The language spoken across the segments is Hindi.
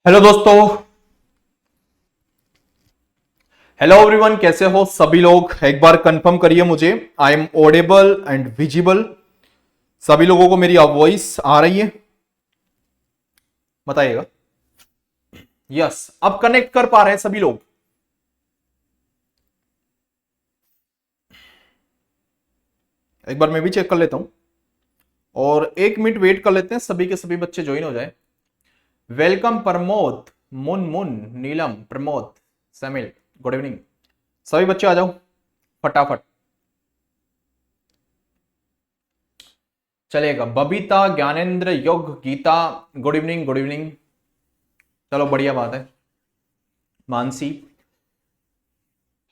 हेलो दोस्तों। हेलो एवरीवन, कैसे हो सभी लोग? एक बार कंफर्म करिए मुझे, I am audible and visible. सभी लोगों को मेरी वॉइस आ रही है? बताइएगा। यस, अब कनेक्ट कर पा रहे हैं सभी लोग? एक बार मैं भी चेक कर लेता हूं और 1 मिनट वेट कर लेते हैं, सभी के सभी बच्चे ज्वाइन हो जाए। वेलकम प्रमोद, मुन, नीलम, प्रमोद, समिल, गुड इवनिंग। सभी बच्चे आ जाओ फटाफट। चलेगा। Babita, Gyanendra, Yog, Geeta, good evening good evening. चलो बढ़िया बात है। Mansi,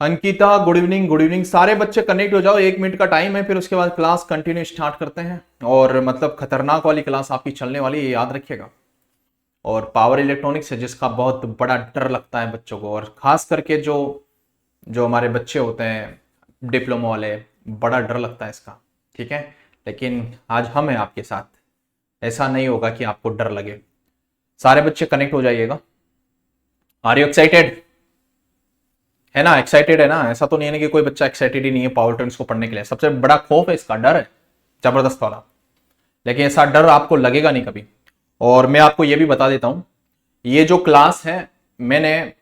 Ankita, good evening good evening. सारे बच्चे कनेक्ट हो जाओ, 1 मिनट का टाइम है, फिर उसके बाद क्लास कंटिन्यू स्टार्ट करते हैं। और मतलब खतरनाक वाली क्लास आपकी चलने वाली है, याद रखिएगा। और पावर इलेक्ट्रॉनिक्स है जिसका बहुत बड़ा डर लगता है बच्चों को, और खास करके जो जो हमारे बच्चे होते हैं डिप्लोमा वाले, बड़ा डर लगता है इसका। ठीक है, लेकिन आज हम हैं आपके साथ, ऐसा नहीं होगा कि आपको डर लगे। सारे बच्चे कनेक्ट हो जाइएगा। Are you excited? है ना, एक्साइटेड है ना? ऐसा तो नहीं है कि कोई बच्चा एक्साइटेड ही नहीं है पावर ट्रिम्स को पढ़ने के लिए। सबसे बड़ा खौफ है इसका, डर है जबरदस्त वाला। लेकिन ऐसा डर आपको लगेगा नहीं कभी। और मैं आपको यह भी बता देता हूं, ये जो क्लास है मैंने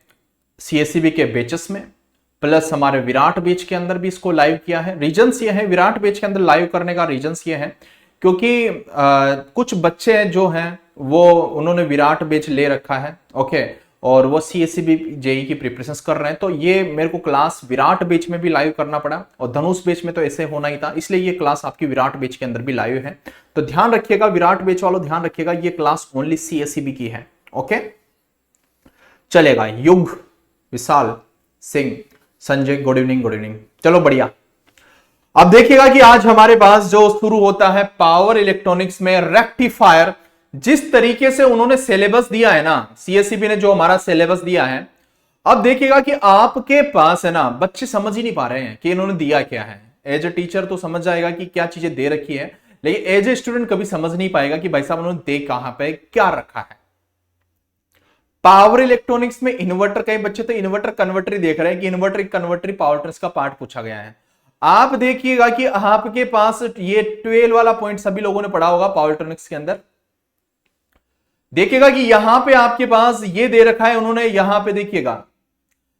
सीएससीबी के बेचेस में प्लस हमारे विराट बेच के अंदर भी इसको लाइव किया है। रीजंस ये है, विराट बेच के अंदर लाइव करने का रीजंस ये है क्योंकि कुछ बच्चे जो हैं वो उन्होंने विराट बेच ले रखा है। ओके, और वो सीएससीबी जेई की प्रिपरेशन कर रहे हैं, तो ये मेरे को क्लास विराट बेच में भी लाइव करना पड़ा। और धनुष बेच में तो ऐसे होना ही था, इसलिए ये क्लास आपकी विराट बेच के अंदर भी लाइव है। तो ध्यान रखिएगा, विराट बेच वालों ध्यान रखिएगा, ये क्लास ओनली सीएससीबी की है। ओके, चलेगा। Yug, Vishal, Singh, Sanjay, good evening good evening. चलो बढ़िया। अब देखिएगा कि आज हमारे पास जो शुरू होता है पावर इलेक्ट्रॉनिक्स में रेक्टिफायर। जिस तरीके से उन्होंने सिलेबस दिया है ना, सीएससीबी ने जो हमारा सिलेबस दिया है, अब देखिएगा कि आपके पास है ना, बच्चे समझ ही नहीं पा रहे हैं कि इन्होंने दिया क्या है। एज ए टीचर तो समझ जाएगा कि क्या चीजें दे रखी है, लेकिन एज ए स्टूडेंट कभी समझ नहीं पाएगा कि भाई साहब उन्होंने दे कहां पे क्या रखा है। पावर इलेक्ट्रॉनिक्स में इन्वर्टर, कई बच्चे तो इन्वर्टर कन्वर्टर देख रहे हैं कि इन्वर्टर कन्वर्टर पावर ट्रांस का पार्ट पूछा गया है। आप देखिएगा कि आपके पास ये 12 वाला पॉइंट सभी लोगों ने पढ़ा होगा पावर इलेक्ट्रॉनिक्स के अंदर। देखिएगा कि यहां पे आपके पास ये दे रखा है उन्होंने, यहां पे देखिएगा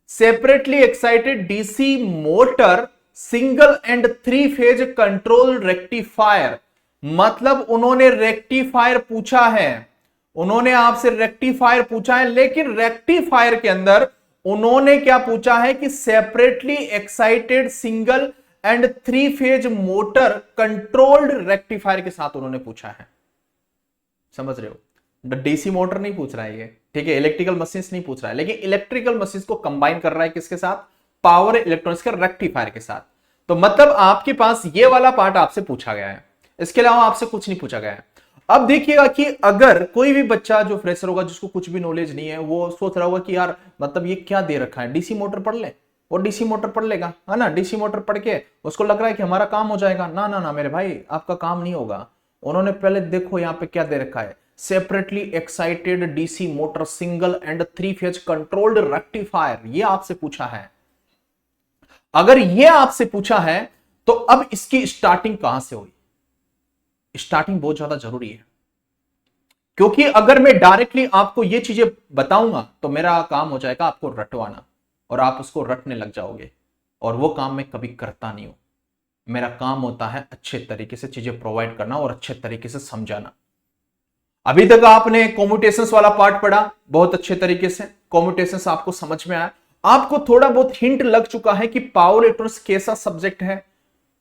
separately excited DC motor single and 3 phase control rectifier. मतलब उन्होंने रेक्टिफायर पूछा है, उन्होंने आपसे रेक्टिफायर पूछा है, लेकिन रेक्टिफायर के अंदर उन्होंने क्या पूछा है कि separately excited single and 3 phase motor controlled rectifier के साथ उन्होंने पूछा है। समझ रहे हो? डीसी मोटर नहीं पूछ रहा है ये, ठीक है, इलेक्ट्रिकल मशीन्स नहीं पूछ रहा है, लेकिन इलेक्ट्रिकल मशीन्स को कंबाइन कर रहा है किसके साथ? पावर इलेक्ट्रॉनिक्स के रेक्टिफायर के साथ। तो मतलब आपके पास ये वाला पार्ट आपसे पूछा गया है, इसके अलावा आपसे कुछ नहीं पूछा गया है। अब देखिएगा कि अगर कोई भी बच्चा जो फ्रेशर होगा, जिसको कुछ भी नॉलेज नहीं है, वो सोच रहा होगा कि यार मतलब ये क्या दे रखा है, डीसी मोटर पढ़ ले, वो डीसी मोटर पढ़ लेगा, है ना। डीसी मोटर पढ़ के उसको लग रहा है कि हमारा काम हो जाएगा। ना ना ना मेरे भाई, आपका काम नहीं होगा। उन्होंने पहले देखो यहां पे क्या दे रखा है, separately excited DC motor single and 3 phase controlled rectifier, ये आपसे पूछा है। अगर ये आपसे पूछा है तो अब इसकी स्टार्टिंग कहां से हुई? स्टार्टिंग बहुत ज्यादा जरूरी है, क्योंकि अगर मैं डायरेक्टली आपको ये चीजें बताऊंगा तो मेरा काम हो जाएगा आपको रटवाना, और आप उसको रटने लग जाओगे, और वो काम मैं कभी करता नहीं हूं। मेरा काम होता है अच्छे तरीके से चीजें प्रोवाइड करना और अच्छे तरीके से समझाना। अभी तक आपने कॉम्यूटेशंस वाला पार्ट पढ़ा बहुत अच्छे तरीके से, कॉम्यूटेशंस आपको समझ में आया, आपको थोड़ा बहुत हिंट लग चुका है कि पावर इलेक्ट्रॉनिक्स कैसा सब्जेक्ट है,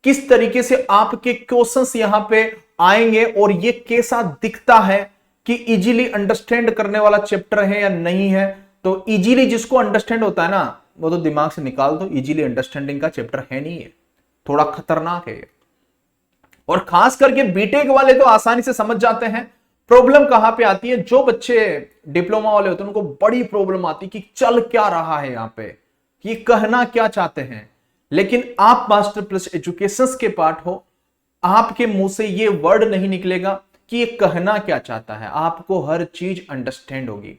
किस तरीके से आपके क्वेश्चंस यहां पे आएंगे, और ये कैसा दिखता है कि इजीली अंडरस्टैंड करने वाला चैप्टर है या नहीं है। तो इजीली जिसको अंडरस्टैंड होता है ना, वो तो दिमाग से निकाल दो, इजीली अंडरस्टैंडिंग का चैप्टर है नहीं है, थोड़ा खतरनाक है ये। और खास करके बीटेक वाले तो आसानी से समझ जाते हैं। प्रॉब्लम कहां पे आती है, जो बच्चे डिप्लोमा वाले होते हैं उनको बड़ी प्रॉब्लम आती है कि चल क्या रहा है यहां पे, ये कहना क्या चाहते हैं। लेकिन आप मास्टर प्लस एजुकेशन के पार्ट हो, आपके मुंह से ये वर्ड नहीं निकलेगा कि ये कहना क्या चाहता है, आपको हर चीज अंडरस्टैंड होगी।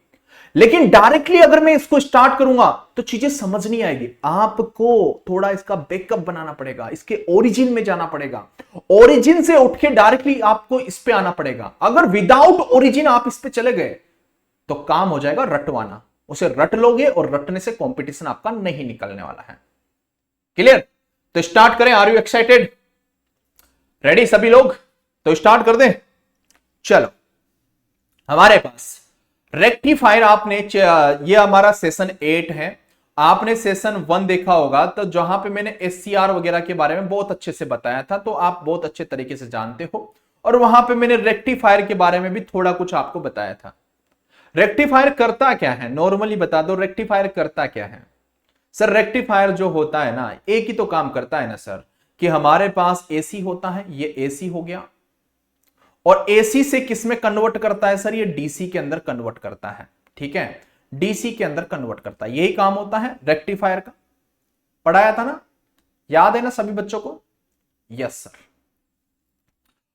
लेकिन डायरेक्टली अगर मैं इसको स्टार्ट करूंगा तो चीजें समझ नहीं आएगी। आपको थोड़ा इसका बैकअप बनाना पड़ेगा, इसके ओरिजिन में जाना पड़ेगा, ओरिजिन से उठ के डायरेक्टली आपको इस पे आना पड़ेगा। अगर विदाउट ओरिजिन आप इस पे चले गए तो काम हो जाएगा रटवाना, उसे रट लोगे और रटने से कंपटीशन आपका नहीं निकलने वाला है। क्लियर? तो स्टार्ट करें। Are you excited? रेडी सभी लोग? तो स्टार्ट कर दें। चलो, हमारे पास रेक्टिफायर आपने ये हमारा सेशन 8 है। आपने सेशन 1 देखा होगा तो जहां पे मैंने एससीआर वगैरह के बारे में बहुत अच्छे से बताया था, तो आप बहुत अच्छे तरीके से जानते हो। और वहां पे मैंने रेक्टिफायर के बारे में भी थोड़ा कुछ आपको बताया था। रेक्टिफायर करता क्या है, नॉर्मली बता दो, रेक्टिफायर करता क्या है? सर रेक्टिफायर जो होता है ना, एक ही तो काम करता है ना सर, कि हमारे पास एसी होता है, ये एसी हो गया, और एसी से किस में कन्वर्ट करता है सर? ये डीसी के अंदर कन्वर्ट करता है। ठीक है, डीसी के अंदर कन्वर्ट करता है, यही काम होता है रेक्टिफायर का। पढ़ाया था ना, याद है ना सभी बच्चों को? Yes sir.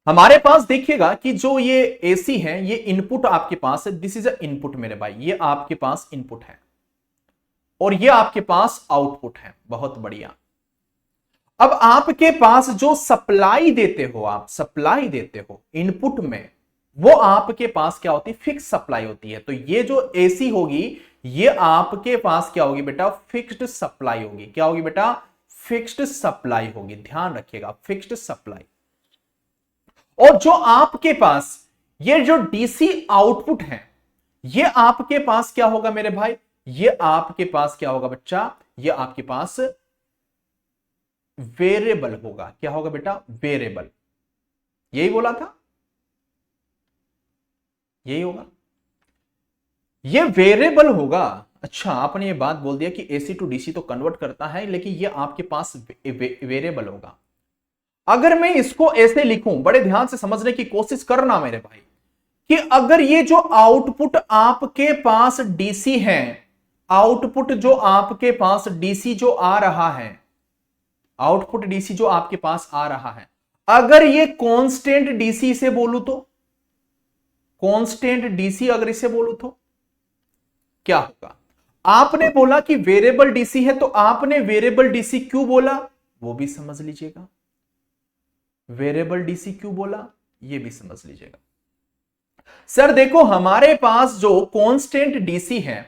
हमारे पास देखिएगा कि जो ये एसी है, ये इनपुट आपके पास है, दिस इज अ इनपुट मेरे भाई, ये आपके पास इनपुट है और ये आपके पास आउटपुट है। बहुत बढ़िया। अब आपके पास जो सप्लाई देते हो, आप सप्लाई देते हो इनपुट में, वो आपके पास क्या होती है? फिक्स सप्लाई होती है। तो ये जो एसी होगी, ये आपके पास क्या होगी बेटा? फिक्स्ड सप्लाई होगी। क्या होगी बेटा? फिक्स्ड सप्लाई होगी। ध्यान रखिएगा, फिक्स्ड सप्लाई। और जो आपके पास ये जो डीसी आउटपुट है, ये आपके पास क्या होगा मेरे भाई? ये आपके पास क्या होगा बच्चा? ये आपके पास वेरिएबल होगा। क्या होगा बेटा? वेरिएबल। यही बोला था, यही होगा, ये वेरिएबल होगा। अच्छा, आपने ये बात बोल दिया कि एसी टू डीसी तो कन्वर्ट करता है, लेकिन ये आपके पास वेरिएबल होगा। अगर मैं इसको ऐसे लिखूं, बड़े ध्यान से समझने की कोशिश करना मेरे भाई, कि अगर ये जो आउटपुट आपके पास डीसी है, आउटपुट जो आपके पास डीसी जो आ रहा है, आउटपुट डीसी जो आपके पास आ रहा है, अगर ये कांस्टेंट डीसी से बोलूं तो, कांस्टेंट डीसी अगर इसे बोलूं तो क्या होगा? आपने बोला कि वेरिएबल डीसी है, तो आपने वेरिएबल डीसी क्यों बोला वो भी समझ लीजिएगा। वेरिएबल डीसी क्यों बोला ये भी समझ लीजिएगा। सर देखो, हमारे पास जो कांस्टेंट डीसी है,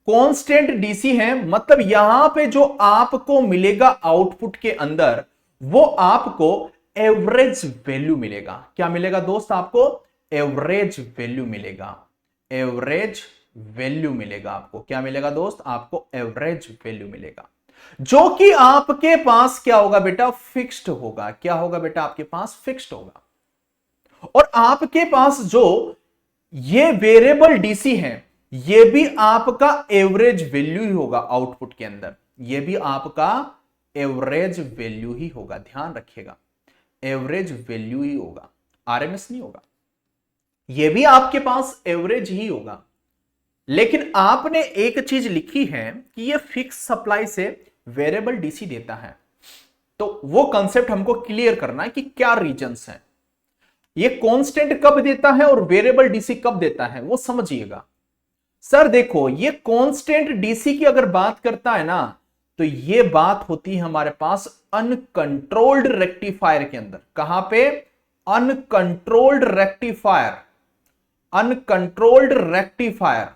कांस्टेंट डीसी है, मतलब यहां पे जो आपको मिलेगा आउटपुट के अंदर, वो आपको एवरेज वैल्यू मिलेगा। क्या मिलेगा दोस्त? आपको एवरेज वैल्यू मिलेगा। एवरेज वैल्यू मिलेगा आपको। क्या मिलेगा दोस्त? आपको एवरेज वैल्यू मिलेगा, जो कि आपके पास क्या होगा बेटा? फिक्स्ड होगा। क्या होगा बेटा? आपके पास फिक्स्ड होगा। और आपके पास जो ये वेरिएबल डीसी है, ये भी आपका एवरेज वैल्यू ही होगा आउटपुट के अंदर, ये भी आपका एवरेज वैल्यू ही होगा। ध्यान रखिएगा, एवरेज वैल्यू ही होगा, आरएमएस नहीं होगा। ये भी आपके पास एवरेज ही होगा। लेकिन आपने एक चीज लिखी है कि ये फिक्स सप्लाई से वेरिएबल डीसी देता है, तो वो कंसेप्ट हमको क्लियर करना है कि क्या रीजंस हैं, ये कांस्टेंट कब देता है और वेरिएबल डीसी कब देता है, वो समझिएगा। सर देखो, ये कांस्टेंट डीसी की अगर बात करता है ना, तो ये बात होती है हमारे पास अनकंट्रोल्ड रेक्टिफायर के अंदर। कहां पे? Uncontrolled rectifier. Uncontrolled rectifier,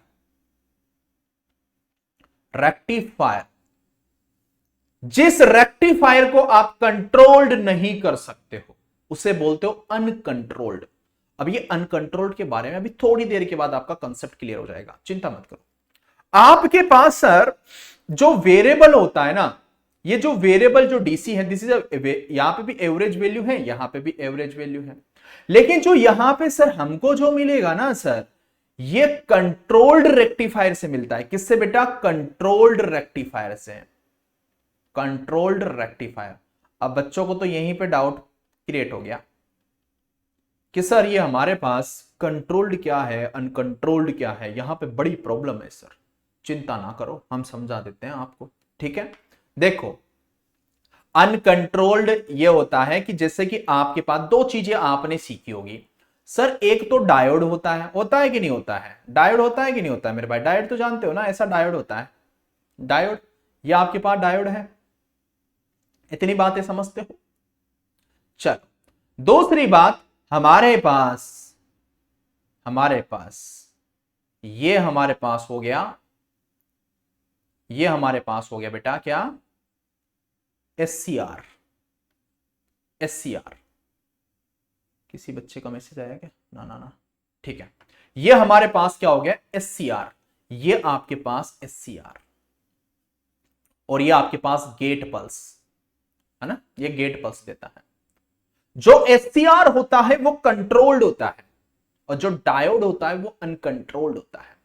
rectifier, जिस रेक्टिफायर को आप कंट्रोल्ड नहीं कर सकते हो उसे बोलते हो अनकंट्रोल्ड। अब ये अनकंट्रोल्ड के बारे में अभी थोड़ी देर के बाद आपका कंसेप्ट क्लियर हो जाएगा, चिंता मत करो। आपके पास सर जो वेरिएबल होता है ना, ये जो वेरिएबल जो डीसी है, दिस इज यहां पे भी एवरेज वैल्यू है, यहां पे भी एवरेज वैल्यू है, लेकिन जो यहां पे सर हमको जो मिलेगा ना सर, ये कंट्रोल्ड रेक्टिफायर से मिलता है। किससे बेटा? कंट्रोल्ड रेक्टिफायर से। Controlled rectifier. अब बच्चों को तो यहीं पे डाउट क्रिएट हो गया कि सर ये हमारे पास कंट्रोल्ड क्या है, अनकंट्रोल्ड क्या है, यहां पे बड़ी प्रॉब्लम है सर। चिंता ना करो, हम समझा देते हैं आपको, ठीक है। देखो, अनकंट्रोल्ड ये होता है कि जैसे कि आपके पास दो चीजें आपने सीखी होगी। सर एक तो डायोड होता है कि नहीं होता है? डायोड होता है कि नहीं होता है मेरे भाई? डायोड तो जानते हो ना, ऐसा डायोड होता है, डायोड। ये आपके पास डायोड है, इतनी बातें समझते हो? चलो दूसरी बात, हमारे पास ये हमारे पास हो गया, ये हमारे पास हो गया बेटा क्या? SCR। SCR, किसी बच्चे का मैसेज आया क्या? ना ना ना, ठीक है। ये हमारे पास क्या हो गया? SCR। ये आपके पास SCR, और ये आपके पास गेट पल्स है ना, ये गेट पल्स देता है। जो SCR होता है वो कंट्रोल्ड होता है, और जो डायोड होता है वो अनकंट्रोल्ड होता है।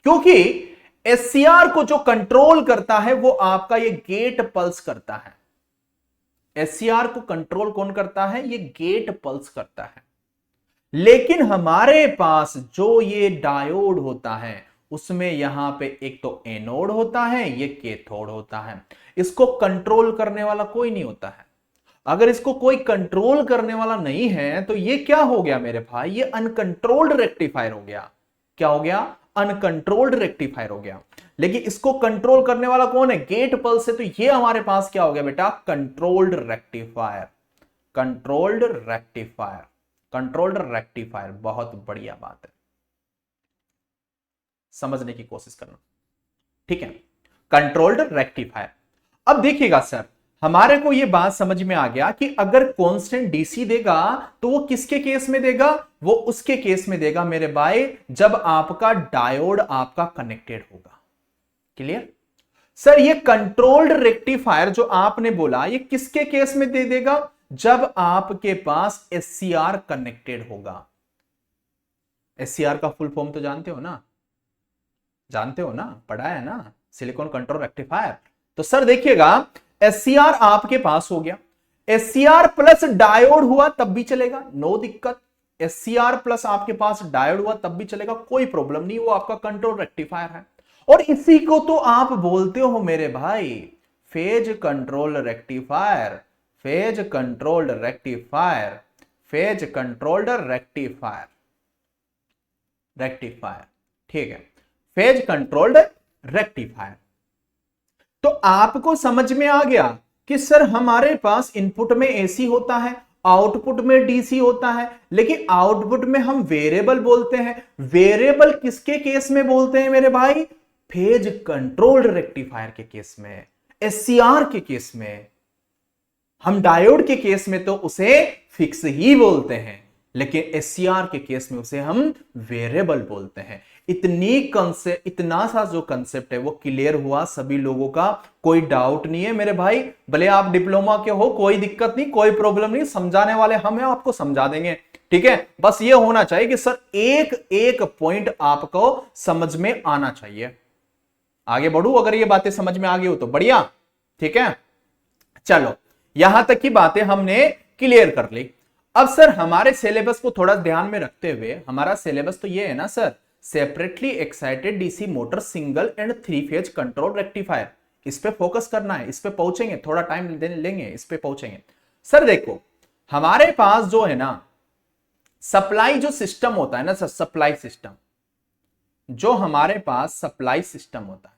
क्योंकि SCR को जो कंट्रोल करता है वो आपका ये गेट पल्स करता है। SCR को कंट्रोल कौन करता है? ये गेट पल्स करता है। लेकिन हमारे पास जो ये डायोड होता है उसमें यहां पे एक तो एनोड होता है, ये कैथोड होता है। इसको कंट्रोल करने वाला कोई नहीं होता है। अगर इसको कोई कंट्रोल करने वाला नहीं है तो ये क्या हो गया मेरे भाई? ये अनकंट्रोल्ड रेक्टिफायर हो गया। क्या हो गया? अनकंट्रोल्ड रेक्टिफायर हो गया। लेकिन इसको कंट्रोल करने वाला कौन है? गेट पल्स है। तो ये हमारे पास क्या हो गया बेटा? Controlled rectifier. Controlled rectifier, controlled rectifier, बहुत बढ़िया बात है, समझने की कोशिश करना, ठीक है। Controlled rectifier. अब देखिएगा सर, हमारे को यह बात समझ में आ गया कि अगर कांस्टेंट डीसी देगा तो वो किसके केस में देगा? वो उसके केस में देगा मेरे भाई जब आपका डायोड आपका कनेक्टेड होगा। क्लियर? सर ये कंट्रोल्ड रेक्टिफायर जो आपने बोला ये किसके केस में दे देगा? जब आपके पास SCR कनेक्टेड होगा। SCR का फुल फॉर्म तो जानते हो ना? जानते हो ना, पढ़ा है ना, सिलिकॉन कंट्रोल रेक्टिफायर। तो सर देखिएगा, SCR आपके पास हो गया, SCR प्लस डायोड हुआ तब भी चलेगा, नो दिक्कत। SCR प्लस आपके पास डायोड हुआ तब भी चलेगा, कोई प्रॉब्लम नहीं, वो आपका कंट्रोल रेक्टिफायर है। और इसी को तो आप बोलते हो मेरे भाई phase control rectifier, phase controlled rectifier, phase controlled rectifier, rectifier, ठीक है, फेज कंट्रोल्ड रेक्टिफायर। तो आपको समझ में आ गया कि सर हमारे पास इनपुट में एसी होता है, आउटपुट में डीसी होता है, लेकिन आउटपुट में हम वेरिएबल बोलते हैं। वेरिएबल किसके केस में बोलते हैं मेरे भाई? फेज कंट्रोल्ड रेक्टिफायर के केस में, SCR के केस में। हम डायोड के केस में तो उसे फिक्स ही बोलते हैं, लेकिन SCR के केस में उसे हम वेरिएबल बोलते हैं। इतना सा जो कंसेप्ट है वो क्लियर हुआ सभी लोगों का? कोई डाउट नहीं है मेरे भाई? भले आप डिप्लोमा के हो, कोई दिक्कत नहीं, कोई प्रॉब्लम नहीं, समझाने वाले हम हैं, आपको समझा देंगे, ठीक है। बस ये होना चाहिए कि सर एक एक पॉइंट आपको समझ में आना चाहिए। आगे बढ़ू, अगर ये बातें समझ में आ गई हो तो बढ़िया, ठीक है। चलो यहां तक की बातें हमने क्लियर कर ली। अब सर हमारे सिलेबस को थोड़ा ध्यान में रखते हुए, हमारा सिलेबस तो ये है ना sir, separately excited DC motor single and 3 phase control rectifier, इस पे फोकस करना है, इस पे पहुंचेंगे, थोड़ा टाइम लेंगे, इस पे पहुंचेंगे। सर देखो हमारे पास जो है ना सप्लाई जो सिस्टम होता है ना सर, सप्लाई सिस्टम, जो हमारे पास सप्लाई सिस्टम होता है,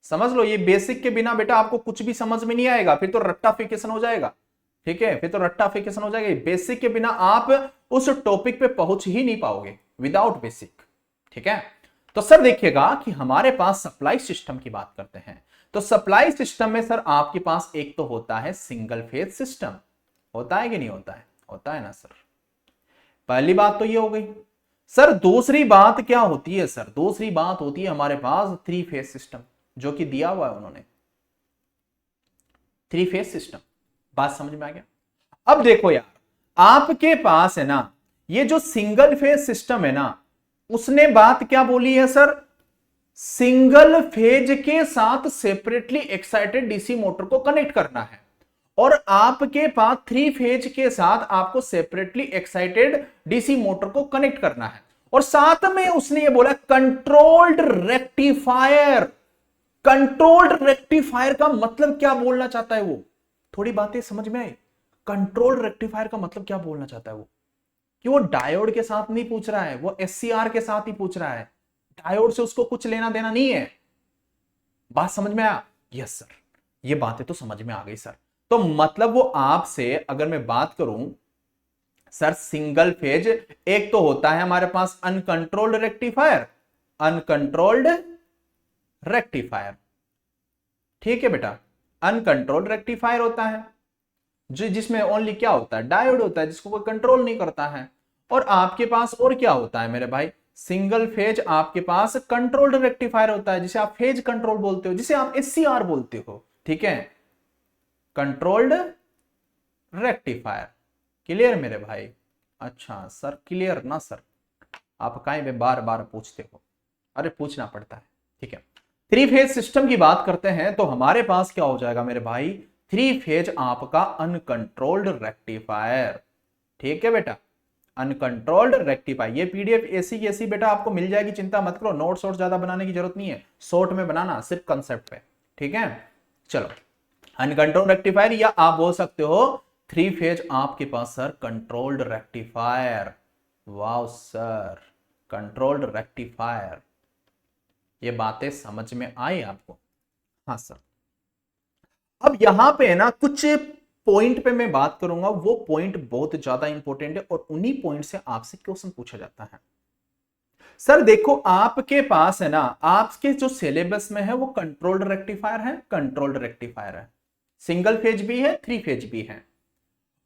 समझ लो ये बेसिक के बिना बेटा आपको कुछ भी समझ में नहीं आएगा, फिर तो रट्टाफिकेशन हो जाएगा, ठीक है, फिर तो रट्टाफिकेशन हो जाएगा। बेसिक के बिना आप उस टॉपिक पे पहुंच ही नहीं पाओगे विदाउट बेसिक, ठीक है। तो सर देखिएगा कि हमारे पास सप्लाई सिस्टम की बात करते हैं, तो सप्लाई सिस्टम में सर आपके पास एक तो होता है सिंगल फेज सिस्टम, होता है कि नहीं होता है? होता है ना सर। पहली बात तो ये हो गई। सर दूसरी बात क्या होती है? सर दूसरी बात होती है हमारे पास 3 फेज सिस्टम, जो कि दिया हुआ है उन्होंने, 3 फेज सिस्टम। बात समझ में आ गया? अब देखो यार, आपके पास है ना ये जो सिंगल फेज सिस्टम है ना, उसने बात क्या बोली है सर? सिंगल फेज के साथ सेपरेटली एक्साइटेड डीसी मोटर को कनेक्ट करना है, और आपके पास 3 फेज के साथ आपको सेपरेटली एक्साइटेड डीसी मोटर को कनेक्ट करना है, और साथ में उसने ये बोला कंट्रोल्ड रेक्टिफायर। कंट्रोल्ड रेक्टिफायर का मतलब क्या बोलना चाहता है वो? थोड़ी बातें समझ में आई? कंट्रोल्ड रेक्टिफायर का मतलब क्या बोलना चाहता है वो? कि वो डायोड के साथ नहीं पूछ रहा है, वो एससीआर के साथ ही पूछ रहा है, डायोड से उसको कुछ लेना देना नहीं है। बात समझ में आया? यस सर, ये बातें तो समझ में आ गई सर। तो मतलब वो आपसे अगर मैं बात करूं सर, सिंगल फेज एक तो होता है हमारे पास अनकंट्रोल्ड रेक्टिफायर, अनकंट्रोल्ड रेक्टिफायर, ठीक है बेटा, अनकंट्रोल्ड रेक्टिफायर होता है जिसमें ओनली क्या होता है, डायोड होता है जिसको कोई कंट्रोल नहीं करता है। और आपके पास और क्या होता है मेरे भाई, सिंगल फेज आपके पास कंट्रोल्ड रेक्टिफायर होता है जिसे आप फेज कंट्रोल बोलते हो, जिसे आप एससीआर बोलते हो, ठीक है, कंट्रोल्ड रेक्टिफायर। क्लियर मेरे भाई? अच्छा सर क्लियर ना सर, आप काहे में बार बार पूछते हो? अरे पूछना पड़ता है, ठीक है। थ्री फेज सिस्टम की बात करते हैं तो हमारे पास क्या हो जाएगा मेरे भाई, थ्री फेज आपका अनकंट्रोल्ड रेक्टिफायर, ठीक है बेटा, अनकंट्रोल्ड रेक्टिफायर। ये पीडीएफ ऐसी की ऐसी बेटा आपको मिल जाएगी, चिंता मत करो, नोट्स और ज्यादा बनाने की जरूरत नहीं है, शॉर्ट में बनाना, सिर्फ कंसेप्ट पे, ठीक है। चलो, अनकंट्रोल्ड रेक्टिफायर या आप बोल सकते हो थ्री फेज आपके पास sir controlled rectifier. Wow sir, controlled rectifier, ये बातें समझ में आई आपको? हाँ सर। अब यहां पे ना कुछ पॉइंट पे मैं बात करूंगा, वो पॉइंट बहुत ज्यादा इंपॉर्टेंट है और उन्हीं पॉइंट से आपसे क्वेश्चन पूछा जाता है। सर देखो आपके पास है ना, आपके जो सिलेबस में है वो कंट्रोल्ड रेक्टिफायर है, कंट्रोल्ड रेक्टिफायर है, सिंगल फेज भी है, थ्री फेज भी है।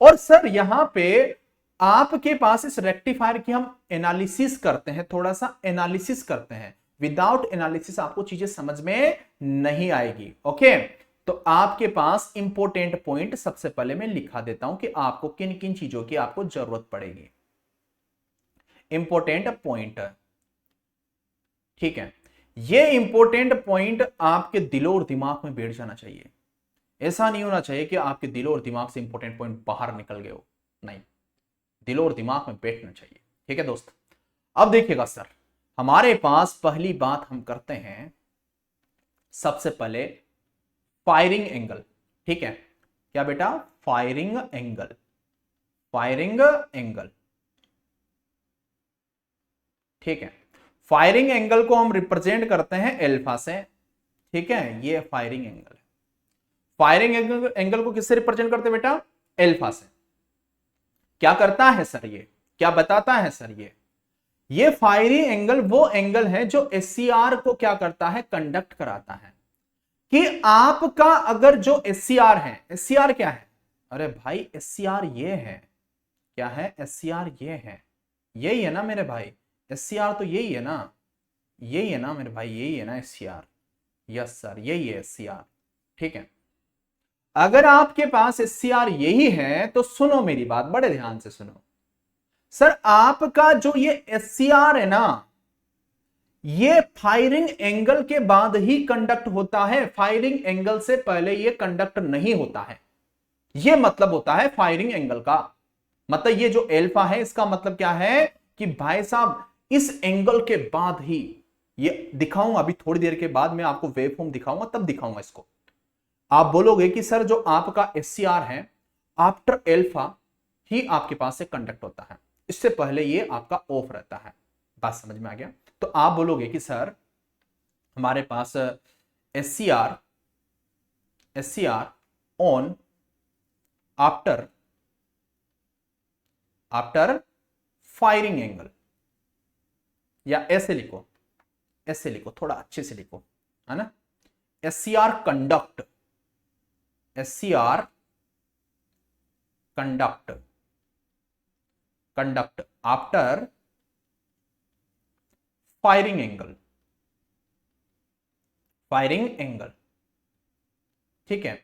और सर यहां पे आपके पास इस रेक्टिफायर की हम एनालिसिस करते हैं, थोड़ा सा एनालिसिस करते हैं, विदाउट एनालिसिस आपको चीजें समझ में नहीं आएगी। ओके, तो आपके पास इंपॉर्टेंट पॉइंट सबसे पहले मैं लिखा देता हूं कि आपको किन किन चीजों की आपको जरूरत पड़ेगी। इंपॉर्टेंट पॉइंट, ठीक है, ये इंपॉर्टेंट पॉइंट आपके दिलो और दिमाग में बैठ जाना चाहिए। ऐसा नहीं होना चाहिए कि आपके दिलो और दिमाग से इंपॉर्टेंट पॉइंट बाहर निकल गए हो, नहीं, दिलो और दिमाग में बैठना चाहिए, ठीक है दोस्त। अब देखिएगा सर, हमारे पास पहली बात हम करते हैं सबसे पहले फायरिंग एंगल, ठीक है, क्या बेटा, फायरिंग एंगल, फायरिंग एंगल, ठीक है। फायरिंग एंगल को हम रिप्रेजेंट करते हैं एल्फा से, ठीक है, ये फायरिंग एंगल है। फायरिंग एंगल को किससे रिप्रेजेंट करते हैं बेटा, एल्फा से। क्या करता है सर ये, क्या बताता है सर ये फायरिंग एंगल वो एंगल है जो एससीआर को क्या करता है, कंडक्ट कराता है। कि आपका अगर जो एससीआर है, एससीआर क्या है, अरे भाई एससीआर ये है, क्या है, एससीआर ये है, यही है ना मेरे भाई, एससीआर तो यही है ना, यही है ना मेरे भाई, यही है ना एससीआर, यस सर यही है एससीआर, ठीक है। अगर आपके पास एससीआर यही है तो सुनो मेरी बात, बड़े ध्यान से सुनो सर, आपका जो ये एससीआर है ना, ये फायरिंग एंगल के बाद ही कंडक्ट होता है, फायरिंग एंगल से पहले ये कंडक्ट नहीं होता है। ये मतलब होता है फायरिंग एंगल का, मतलब ये जो एल्फा है इसका मतलब क्या है कि भाई साहब इस एंगल के बाद ही, ये दिखाऊंगा अभी थोड़ी देर के बाद, मैं आपको वेवफॉर्म दिखाऊंगा, तब दिखाऊंगा इसको। आप बोलोगे कि सर जो आपका एससीआर है आफ्टर एल्फा ही आपके पास से कंडक्ट होता है, इससे पहले ये आपका ऑफ रहता है। बात समझ में आ गया? तो आप बोलोगे कि सर हमारे पास SCR on after firing angle, या ऐसे लिखो, ऐसे लिखो, थोड़ा अच्छे से लिखो, है ना, SCR conduct, SCR conduct after firing angle, firing angle, ठीक है।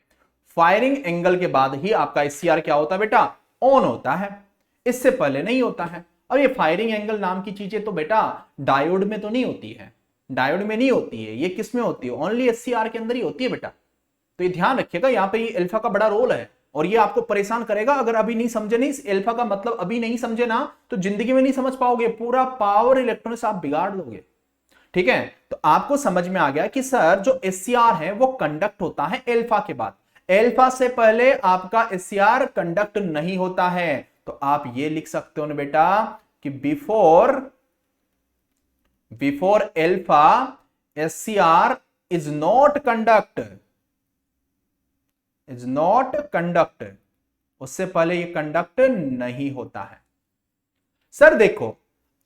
फायरिंग एंगल के बाद ही आपका एससीआर क्या होता है बेटा, ऑन होता है, इससे पहले नहीं होता है। अब ये फायरिंग एंगल नाम की चीजें तो बेटा डायोड में तो नहीं होती है, डायोड में नहीं होती है, ये किस में होती है, ओनली एससीआर के अंदर ही होती है बेटा। तो ये ध्यान रखिएगा, यहाँ पे ये अल्फा का बड़ा रोल है और ये आपको परेशान करेगा अगर अभी नहीं समझे, नहीं इस अल्फा का मतलब अभी नहीं समझे ना, तो जिंदगी में नहीं समझ पाओगे, पूरा पावर इलेक्ट्रॉनिक्स आप बिगाड़ दोगे, ठीक है। तो आपको समझ में आ गया कि सर जो एससीआर है वो कंडक्ट होता है एल्फा के बाद, एल्फा से पहले आपका एससीआर कंडक्ट नहीं होता है। तो आप ये लिख सकते हो ना बेटा कि before alpha SCR is not conduct, उससे पहले ये कंडक्ट नहीं होता है। सर देखो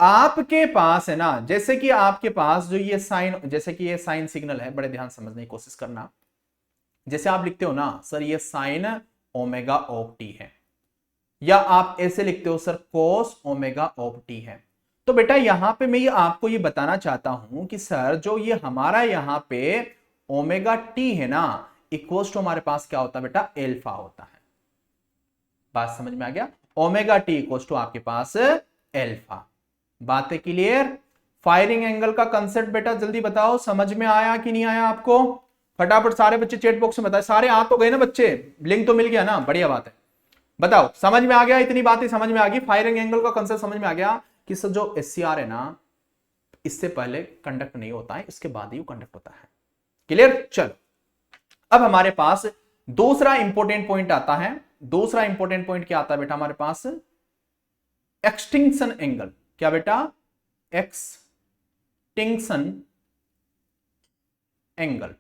आपके पास है ना, जैसे कि आपके पास जो ये साइन, जैसे कि ये साइन सिग्नल है, बड़े ध्यान समझने की कोशिश करना। जैसे आप लिखते हो ना सर ये साइन ओमेगा ऑफ टी है, या आप ऐसे लिखते हो sir cos omega of T है। तो बेटा यहां पे मैं ये आपको ये बताना चाहता हूं कि सर जो ये हमारा यहां पे ओमेगा टी है ना, इक्वल्स टू हमारे पास क्या होता है बेटा, एल्फा होता है। बात समझ में आ गया, ओमेगा टी इक्वल्स टू आपके पास एल्फा। बातें क्लियर? फायरिंग एंगल का कंसेप्ट बेटा जल्दी बताओ, समझ में आया कि नहीं आया आपको? फटाफट सारे बच्चे चैट बॉक्स में बताए। सारे आ तो गए ना बच्चे, लिंक तो मिल गया ना, बढ़िया बात है। बताओ समझ में आ गया? इतनी बातें समझ में आ गई, फायरिंग एंगल का कंसेप्ट समझ में आ गया कि सर जो SCR है ना, इससे पहले कंडक्ट नहीं होता है, इसके बाद ही वो कंडक्ट होता है। क्लियर? चलो अब हमारे पास दूसरा इंपॉर्टेंट पॉइंट आता है। दूसरा इंपॉर्टेंट पॉइंट क्या आता है बेटा हमारे पास? Extinction angle. क्या बेटा? Extinction angle.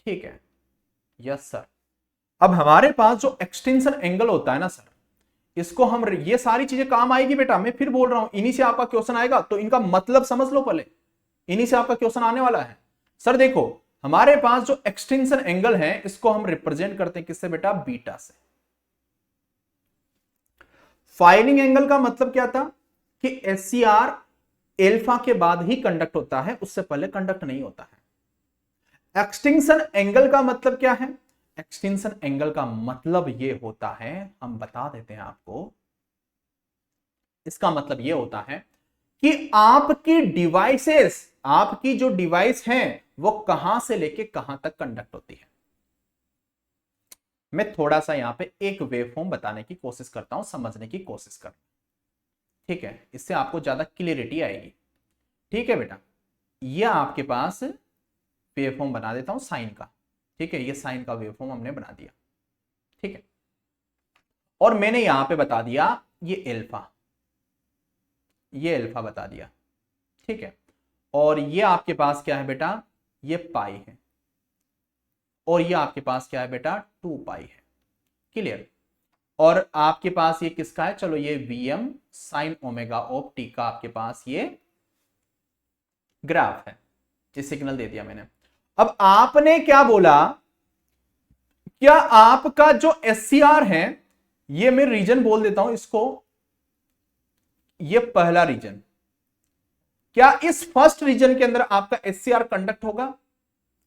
ठीक है, यस सर। अब हमारे पास जो एक्सटिंक्शन एंगल होता है ना सर, इसको हम, ये सारी चीजें काम आएगी बेटा, मैं फिर बोल रहा हूं, इन्हीं से आपका क्वेश्चन आएगा, तो इनका मतलब समझ लो पहले, इन्हीं से आपका क्वेश्चन आने वाला है। सर देखो हमारे पास जो एक्सटिंक्शन एंगल है इसको हम रिप्रेजेंट करते हैं किससे बेटा? बीटा से। फायरिंग एंगल का मतलब क्या था कि SCR एल्फा के बाद ही कंडक्ट होता है, उससे पहले कंडक्ट नहीं होता है। एक्सटिंक्शन एंगल का मतलब क्या है? एक्सटिंक्शन एंगल का मतलब ये होता है, हम बता देते हैं आपको, इसका मतलब ये होता है कि आपकी डिवाइसेस, आपकी जो डिवाइस हैं वो कहां से लेके कहां तक कंडक्ट होती है। मैं थोड़ा सा यहां पे एक वेवफॉर्म बताने की कोशिश करता हूं, समझने की कोशिश कर, ठीक है, इससे आपको ज्यादा क्लियरिटी आएगी। ठीक है बेटा, ये आपके पास वेवफॉर्म बना देता हूं साइन का। ठीक है, ये साइन का वेवफॉर्म हमने बना दिया। ठीक है, और मैंने यहां पे बता दिया ये एल्फा, ये एल्फा बता दिया। ठीक है, और ये आपके पास क्या है बेटा? ये पाई है, और ये आपके पास क्या है बेटा? 2 पाई है। क्लियर? और आपके पास ये किसका है? चलो ये Vm sine omega of T का आपके पास ये ग्राफ है, ये सिग्नल दे दिया मैंने। अब आपने क्या बोला, क्या आपका जो SCR है, ये मैं रीजन बोल देता हूं इसको, ये पहला रीजन, क्या इस फर्स्ट रीजन के अंदर आपका SCR कंडक्ट होगा?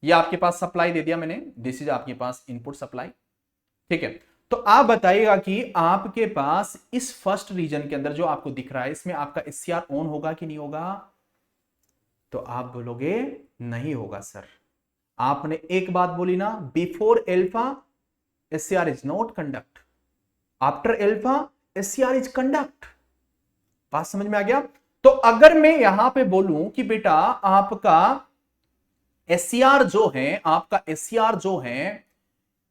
ये आपके पास सप्लाई दे दिया मैंने, दिस इज आपके पास इनपुट सप्लाई। ठीक है, तो आप बताइएगा कि आपके पास इस फर्स्ट रीजन के अंदर जो आपको दिख रहा है, इसमें आपका SCR ऑन होगा कि नहीं होगा? तो आप बोलोगे नहीं होगा सर। आपने एक बात बोली ना, before alpha SCR is not conduct, after alpha SCR is conduct. बात समझ में आ गया? तो अगर मैं यहां पे बोलूं कि बेटा आपका SCR जो है, आपका SCR जो है,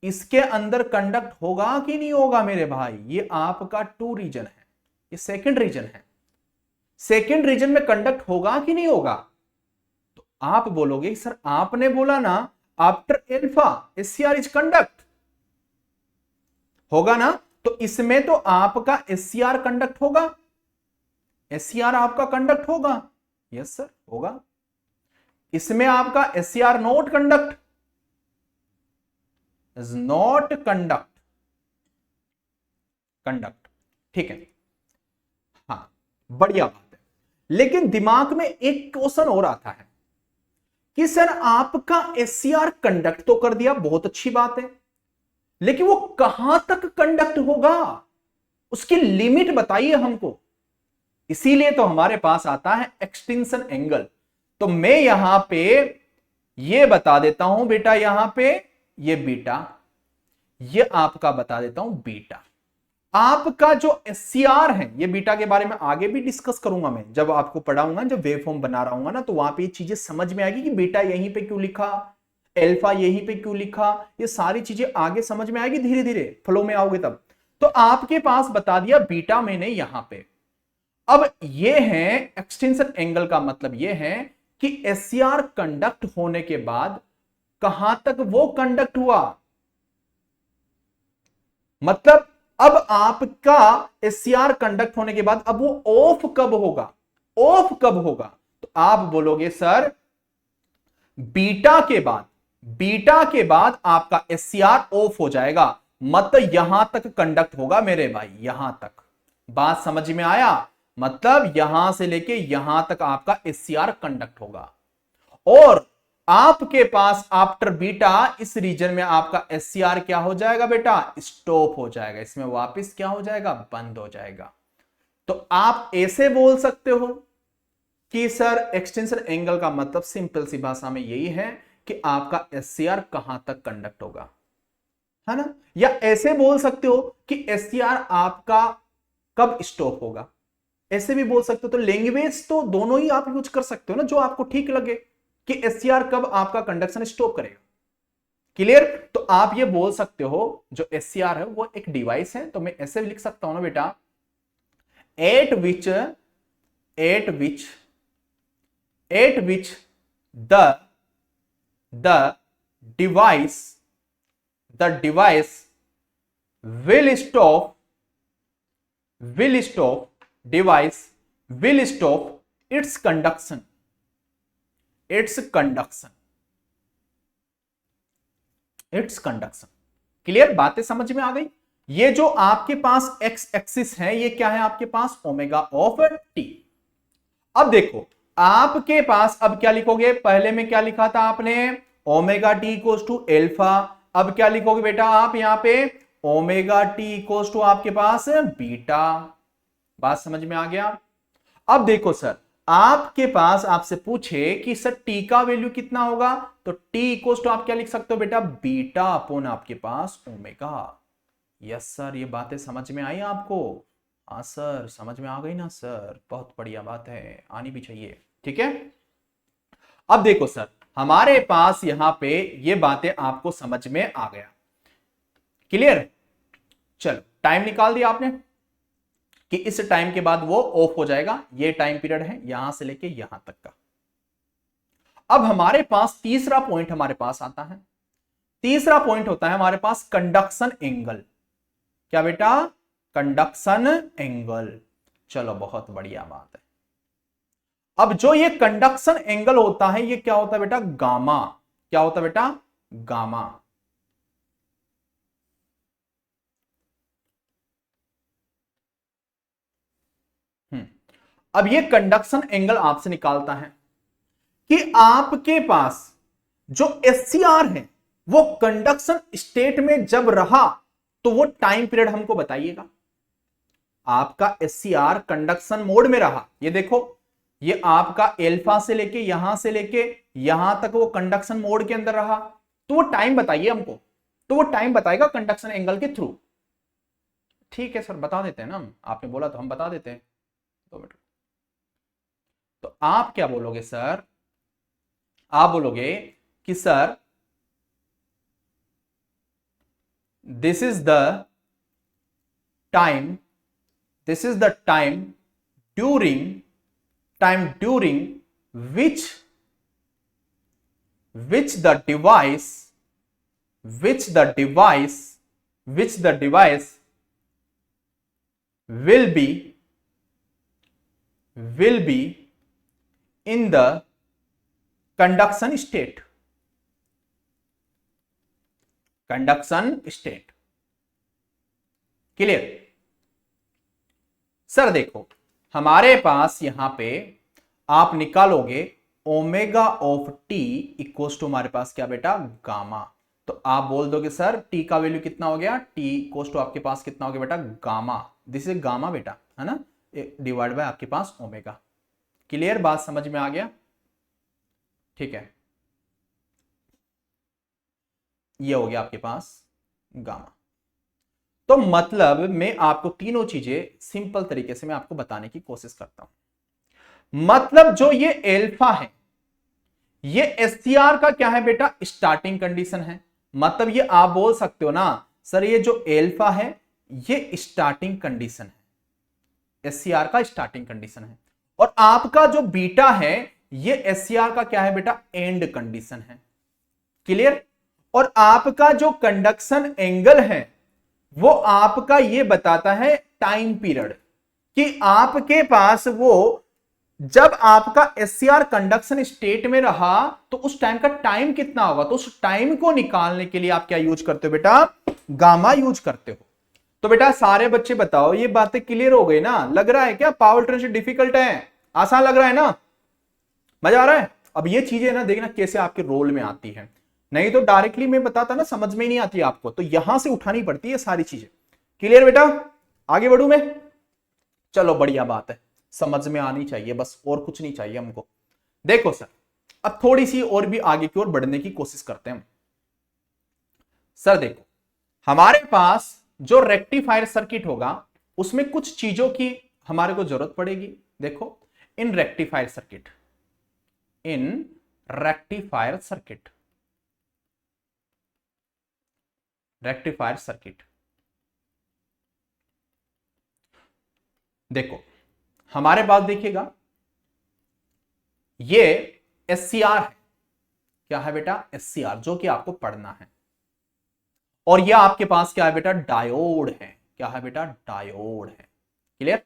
इसके अंदर कंडक्ट होगा कि नहीं होगा मेरे भाई? ये आपका 2 रीजन है, ये सेकंड रीजन है, सेकंड रीजन में कंडक्ट होगा कि नहीं होगा? तो आप बोलोगे सर आपने बोला ना after alpha SCR is conduct, होगा ना? तो इसमें तो आपका SCR कंडक्ट होगा, SCR आपका कंडक्ट होगा। यस सर होगा। इसमें आपका SCR not conduct, is not conduct. ठीक है, हाँ बढ़िया बात है। लेकिन दिमाग में एक क्वेश्चन और आता है कि सर आपका SCR कंडक्ट तो कर दिया, बहुत अच्छी बात है, लेकिन वो कहां तक कंडक्ट होगा, उसकी लिमिट बताइए हमको। इसीलिए तो हमारे पास आता है एक्सटिंक्शन एंगल। तो मैं यहां पे ये बता देता हूं बेटा, यहां पे ये बीटा, ये आपका बता देता हूं बीटा। आपका जो SCR है, ये बीटा के बारे में आगे भी डिस्कस करूंगा मैं, जब आपको पढ़ाऊंगा, जब वेवफॉर्म बना रहा हूं ना, तो वहां पे ये चीजें समझ में आएगी कि बीटा यहीं पे क्यों लिखा, एल्फा यहीं पे क्यों लिखा, ये सारी चीजें आगे समझ में आएगी, धीरे धीरे फ्लो में आओगे तब। तो आपके पास बता दिया बीटा मैंने यहां पे। अब ये है एक्सटेंशन एंगल का मतलब ये है कि SCR कंडक्ट होने के बाद कहां तक वो कंडक्ट हुआ, मतलब अब आपका SCR कंडक्ट होने के बाद अब वो ऑफ कब होगा, ऑफ कब होगा, तो आप बोलोगे सर बीटा के बाद, बीटा के बाद आपका SCR ऑफ हो जाएगा, मतलब यहां तक कंडक्ट होगा मेरे भाई, यहां तक। बात समझ में आया, मतलब यहां से लेके यहां तक आपका SCR कंडक्ट होगा, और आपके पास आफ्टर बीटा इस रीजन में आपका SCR क्या हो जाएगा बेटा, स्टॉप हो जाएगा, इसमें वापस क्या हो जाएगा, बंद हो जाएगा। तो आप ऐसे बोल सकते हो कि सर एक्सटेंशन एंगल का मतलब सिंपल सी भाषा में यही है कि आपका SCR कहां तक कंडक्ट होगा, है ना। या ऐसे बोल सकते हो कि SCR आपका कब स्टॉप होगा, ऐसे भी बोल सकते हो। तो लैंग्वेज तो दोनों ही आप यूज कर सकते हो ना, जो आपको ठीक लगे कि SCR कब आपका कंडक्शन स्टॉप करेगा। क्लियर। तो आप ये बोल सकते हो जो SCR है वो एक डिवाइस है, तो मैं ऐसे भी लिख सकता हूं ना बेटा, eight which the device will stop its conduction, clear. बातें समझ में आ गई। ये जो आपके पास एक्स एक्सिस है ये क्या है आपके पास, ओमेगा ऑफ टी। अब देखो आपके पास अब क्या लिखोगे, पहले में क्या लिखा था आपने, omega T equals to alpha, अब क्या लिखोगे बेटा आप यहां पे, ओमेगा टी इक्वल्स टू आपके पास बीटा। बात समझ में आ गया। अब देखो सर आपके पास आपसे पूछे कि सर टी का वैल्यू कितना होगा, तो टी इक्वल्स टू आप क्या लिख सकते हो बेटा, बीटा अपॉन आपके पास ओमेगा। यस सर, ये बातें समझ में आई आपको, हाँ सर समझ में आ गई ना सर, बहुत बढ़िया बात है, आनी भी चाहिए, ठीक है। अब देखो सर हमारे पास यहां पे ये बातें आपको समझ में आ गया, क्लियर। चलो टाइम निकाल दिया आपने कि इस टाइम के बाद वो ऑफ हो जाएगा, ये टाइम पीरियड है यहां से लेके यहां तक का। अब हमारे पास तीसरा पॉइंट हमारे पास आता है, तीसरा पॉइंट होता है हमारे पास कंडक्शन एंगल। क्या बेटा, कंडक्शन एंगल। चलो बहुत बढ़िया बात है। अब जो ये कंडक्शन एंगल होता है ये क्या होता है बेटा, गामा। क्या होता है बेटा, गामा। अब ये कंडक्शन एंगल आपसे निकालता है कि आपके पास जो SCR है वो कंडक्शन स्टेट में जब रहा तो वो टाइम पीरियड हमको बताइएगा। आपका SCR कंडक्शन मोड में रहा, ये देखो ये आपका एल्फा से लेके यहां तक वो कंडक्शन मोड के अंदर रहा, तो वो टाइम बताइए हमको, तो वो टाइम बताएगा कंडक्शन एंगल के थ्रू। ठीक है सर बता देते हैं ना हम, आपने बोला तो हम बता देते हैं, 2 मिनट। तो आप क्या बोलोगे सर, आप बोलोगे कि sir this is the time during which the device will be in the conduction state, clear. Sir देखो हमारे पास यहां पे आप निकालोगे omega of T equals to हमारे पास क्या बेटा, गामा। तो आप बोल दोगे सर टी का वैल्यू कितना हो गया, टी इक्वल्स टू आपके पास कितना हो गया बेटा, गामा। दिस इज गामा बेटा, है ना, डिवाइड बाय आपके पास ओमेगा। क्लियर, बात समझ में आ गया, ठीक है। ये हो गया आपके पास गामा। तो मतलब मैं आपको तीनों चीजें सिंपल तरीके से मैं आपको बताने की कोशिश करता हूं। मतलब जो ये एल्फा है ये SCR का क्या है बेटा, स्टार्टिंग कंडीशन है। मतलब ये आप बोल सकते हो ना सर ये जो एल्फा है ये स्टार्टिंग कंडीशन है, एससीआर का स्टार्टिंग कंडीशन है, और आपका जो बीटा है ये एससीआर का क्या है बेटा, एंड कंडीशन है। क्लियर। और आपका जो कंडक्शन एंगल है वो आपका ये बताता है टाइम पीरियड, कि आपके पास वो जब आपका एससीआर कंडक्शन स्टेट में रहा तो उस टाइम का टाइम कितना होगा, तो उस टाइम को निकालने के लिए आप क्या यूज करते हो बेटा, गामा यूज करते हो। तो बेटा सारे बच्चे बताओ, ये बातें क्लियर हो गई ना? लग रहा है क्या पावर ट्रांसफर डिफिकल्ट है, आसान लग रहा है ना? मजा आ रहा है? अब ये चीजें ना देखना कैसे आपके रोल में आती है, नहीं तो डायरेक्टली मैं बताता ना समझ में नहीं आती आपको, तो यहां से उठानी पड़ती है सारी चीजें। क्लियर बेटा? आगे बढ़ू मैं? चलो बढ़िया बात है, समझ में आनी चाहिए बस, और कुछ नहीं चाहिए हमको। देखो सर, अब थोड़ी सी और भी आगे की ओर बढ़ने की कोशिश करते हैं हम। सर देखो, हमारे पास जो रेक्टिफायर सर्किट होगा उसमें कुछ चीजों की हमारे को जरूरत पड़ेगी। देखो, इन रेक्टिफायर सर्किट, इन रेक्टिफायर सर्किट, रेक्टिफायर सर्किट, देखो हमारे पास देखिएगा ये एससीआर है। क्या है बेटा? एससीआर, जो कि आपको पढ़ना है। और ये आपके पास क्या है बेटा? डायोड है। क्या है बेटा? डायोड है। क्लियर।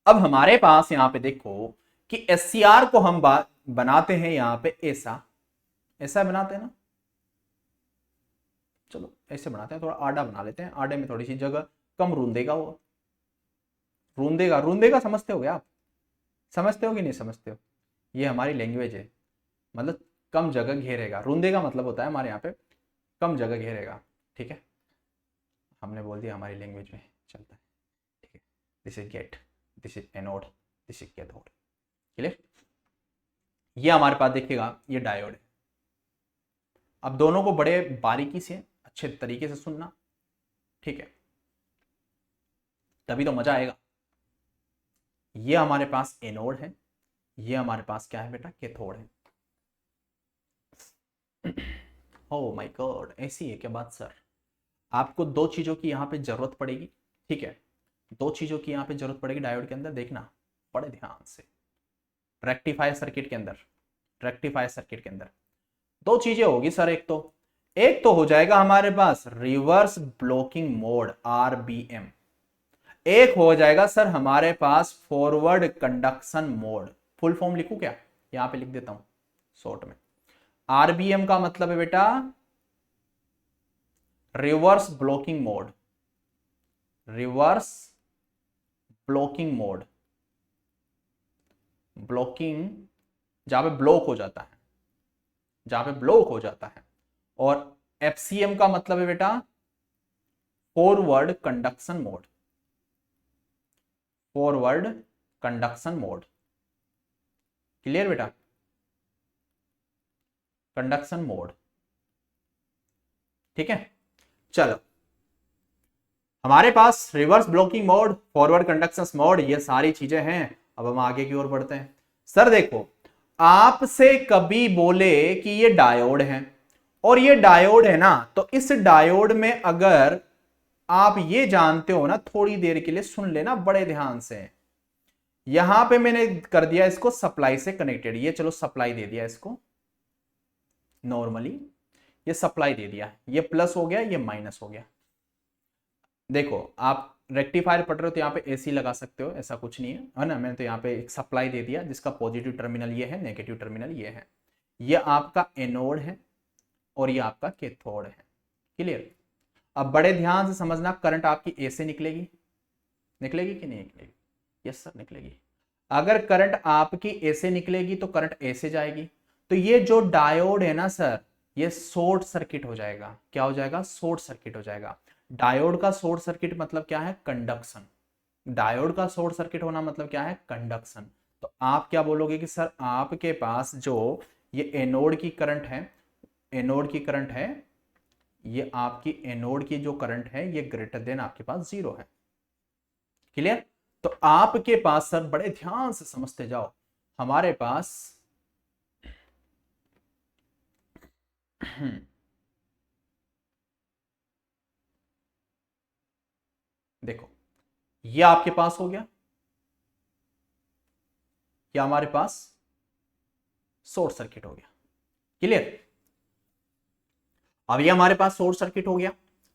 अब हमारे पास यहां पे देखो कि एससीआर को हम बनाते हैं यहां पे ऐसा, ऐसा बनाते हैं ना, चलो ऐसे बनाते हैं, थोड़ा आड़ा बना लेते हैं, आड़े में थोड़ी सी जगह कम रूंदेगा वो, रूंदेगा, रूंदेगा समझते हो क्या आप? समझते हो कि नहीं समझते हो? ये हमारी लैंग्वेज है, मतलब कम जगह घेरेगा। रूंदेगा मतलब होता है हमारे यहाँ पे कम जगह घेरेगा। ठीक है, हमने बोल दिया हमारी लैंग्वेज में चलता है। ठीक है, this is get, this is anode, this is cathode. Clear. ये हमारे पास देखिएगा ये डायोड है। अब दोनों को बड़े बारीकी से अच्छे तरीके से सुनना, ठीक है, तभी तो मजा आएगा। ये हमारे पास एनोड है, ये हमारे पास क्या है बेटा? कैथोड है। ओ माय गॉड, ऐसी है क्या बात सर? आपको दो चीजों की यहां पे जरूरत पड़ेगी। ठीक है, दो चीजों की यहां पे जरूरत पड़ेगी डायोड के अंदर, देखना बड़े ध्यान से। रेक्टिफायर सर्किट के अंदर, रेक्टिफायर सर्किट के अंदर दो चीजें होगी सर। एक तो हो जाएगा हमारे पास रिवर्स ब्लॉकिंग मोड, आरबीएम। एक हो जाएगा सर हमारे पास forward conduction mode. Full form लिखूं क्या? यहां पे लिख देता हूं शॉर्ट में। आरबीएम का मतलब है बेटा reverse blocking mode, reverse blocking mode, blocking जहां पे ब्लॉक हो जाता है, जहां पे ब्लॉक हो जाता है। और एफसीएम का मतलब है बेटा forward conduction mode, forward conduction mode. Clear बेटा? Conduction mode. ठीक है, चलो हमारे पास reverse blocking mode, forward conduction mode, ये सारी चीजें हैं। अब हम आगे की ओर बढ़ते हैं। सर देखो, आपसे कभी बोले कि ये डायोड है, और ये डायोड है ना, तो इस डायोड में अगर आप ये जानते हो ना, थोड़ी देर के लिए सुन लेना बड़े ध्यान से। यहां पे मैंने कर दिया इसको सप्लाई से कनेक्टेड, ये चलो सप्लाई दे दिया इसको, नॉर्मली ये सप्लाई दे दिया, ये प्लस हो गया, ये माइनस हो गया। देखो आप रेक्टिफायर पढ़ रहे हो तो यहाँ पे एसी लगा सकते हो, ऐसा कुछ नहीं है ना। मैंने तो यहाँ पे एक सप्लाई दे दिया जिसका पॉजिटिव टर्मिनल ये है, नेगेटिव टर्मिनल ये है। ये आपका एनोड है और ये आपका कैथोड है। क्लियर। अब बड़े ध्यान से समझना, करंट आपकी ए से निकलेगी, निकलेगी कि नहीं निकलेगी? यस सर निकलेगी। अगर करंट आपकी ए से निकलेगी तो करंट ए से जाएगी, तो ये जो डायोड है ना सर, ये शॉर्ट सर्किट हो जाएगा। क्या हो जाएगा? शॉर्ट सर्किट हो जाएगा। डायोड का शॉर्ट सर्किट मतलब क्या है? कंडक्शन। डायोड का शॉर्ट सर्किट होना मतलब क्या है? कंडक्शन। तो आप क्या बोलोगे कि सर आपके पास जो ये एनोड की करंट है, एनोड की करंट है, ये आपकी एनोड की जो करंट है ये ग्रेटर देन आपके पास 0 है। क्लियर। तो आपके पास सर बड़े ध्यान से समझते जाओ, हमारे पास देखो ये आपके पास हो गया, या हमारे पास शॉर्ट सर्किट हो गया। क्लियर? अब ये हमारे पास शॉर्ट सर्किट हो गया।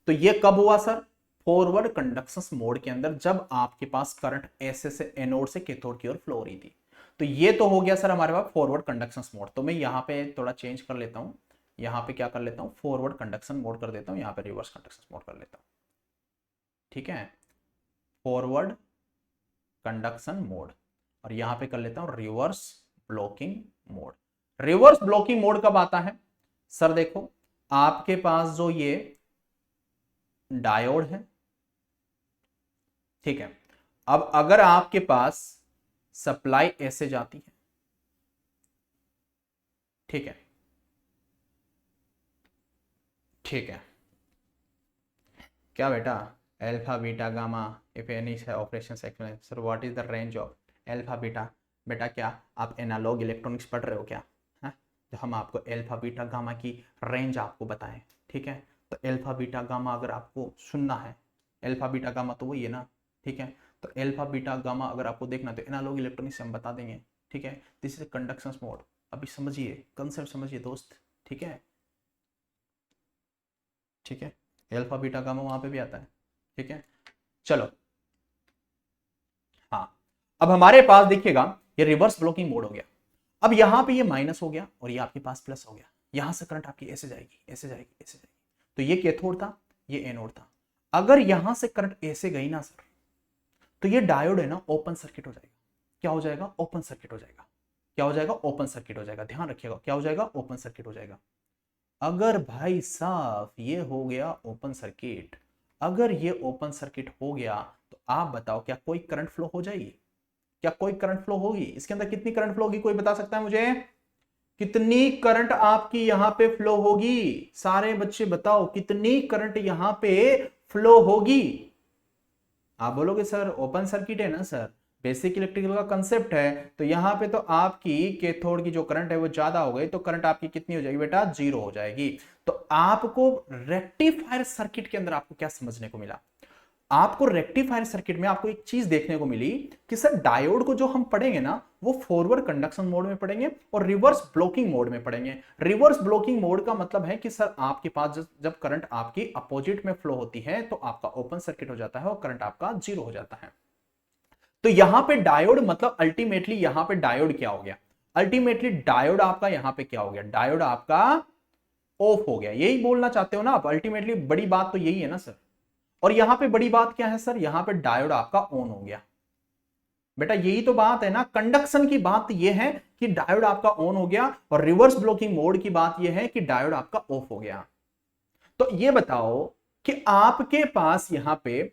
तो ये कब हुआ सर? फॉरवर्ड कंडक्शन मोड के अंदर, जब आपके पास करंट ऐसे से एनोड से कैथोड की ओर फ्लो हो रही थी। तो ये तो हो गया सर हमारे पास फॉरवर्ड कंडक्शन मोड। तो मैं यहां पे थोड़ा चेंज कर लेता हूं, यहां पे क्या कर लेता हूं, फॉरवर्ड कंडक्शन मोड कर देता हूं, यहां पे रिवर्स कंडक्शन मोड कर लेता हूं। ठीक है, फॉरवर्ड कंडक्शन मोड, और यहां पे कर लेता हूं reverse blocking mode. Reverse blocking mode कब आता है सर? देखो आपके पास जो ये डायोड है, ठीक है, अब अगर आपके पास सप्लाई ऐसे जाती है, ठीक है, ठीक है, क्या बेटा? Alpha beta gamma, if any operation explain sir what is the range of alpha beta. बेटा क्या आप एनालॉग इलेक्ट्रॉनिक्स पढ़ रहे हो क्या? है जो हम आपको अल्फा बीटा गामा की रेंज आपको बताएं, ठीक है। तो अल्फा बीटा गामा अगर आपको सुनना है, अल्फा बीटा गामा तो वही है ना, ठीक है। तो अल्फा बीटा गामा अगर आपको देखना तो एनालॉग इलेक्ट्रॉनिक्स से हम बता देंगे, ठीक है। This is conduction mode. अभी समझिए, कंसेप्ट समझिए दोस्त, ठीक है, ठीक है। अल्फा बीटा गामा वहां पे भी आता है, ठीक है। चलो, हाँ, अब हमारे पास देखिएगा ये रिवर्स ब्लॉकिंग मोड हो गया। अब यहां पे ये माइनस हो गया और ये आपके पास प्लस हो गया। यहां से करंट आपकी ऐसे जाएगी, ऐसे जाएगी, ऐसे जाएगी। तो ये कैथोड था, ये एनोड था। अगर यहां से करंट ऐसे गई ना सर, तो ये डायोड है ना ओपन सर्किट हो जाएगा। क्या हो जाएगा? ओपन सर्किट हो जाएगा। क्या हो जाएगा? ओपन सर्किट हो जाएगा। ध्यान रखिएगा, क्या हो जाएगा? ओपन सर्किट हो जाएगा। अगर भाई साहब ये हो गया ओपन सर्किट, अगर ये ओपन सर्किट हो गया, तो आप बताओ क्या कोई करंट फ्लो हो जाएगी? क्या कोई करंट फ्लो होगी? इसके अंदर कितनी करंट फ्लो होगी, कोई बता सकता है मुझे? कितनी करंट आपकी यहां पे फ्लो होगी? सारे बच्चे बताओ, कितनी करंट यहां पे फ्लो होगी? आप बोलोगे सर ओपन सर्किट है ना सर, बेसिक इलेक्ट्रिकल का कंसेप्ट है, तो यहां पे तो आपकी कैथोड की जो करंट है वो ज्यादा हो गई, तो करंट आपकी कितनी हो जाएगी बेटा? 0 हो जाएगी। तो आपको रेक्टिफायर सर्किट के अंदर आपको क्या समझने को मिला? आपको रेक्टिफायर सर्किट में आपको एक चीज देखने को मिली कि सर डायोड को जो हम पढ़ेंगे ना, वो फॉरवर्ड कंडक्शन मोड में पढ़ेंगे और रिवर्स ब्लॉकिंग मोड में पढ़ेंगे। रिवर्स ब्लॉकिंग मोड का मतलब है कि सर आपके पास जब करंट आपकी अपोजिट में फ्लो होती है तो आपका ओपन सर्किट हो जाता है और करंट आपका 0 हो जाता है। तो यहां पे डायोड मतलब अल्टीमेटली यहां पे डायोड क्या हो गया? अल्टीमेटली डायोड आपका यहां पे क्या हो गया? डायोड आपका ऑफ हो गया। यही बोलना चाहते हो ना आप? अल्टीमेटली बड़ी बात तो यही है ना सर। और यहां पे बड़ी बात क्या है सर? यहां पे डायोड आपका ऑन हो गया। बेटा यही तो बात है ना, कंडक्शन की बात यह है कि डायोड आपका ऑन हो गया, और रिवर्स ब्लॉकिंग मोड की बात यह है कि डायोड आपका ऑफ हो गया। तो ये बताओ कि आपके पास यहां पे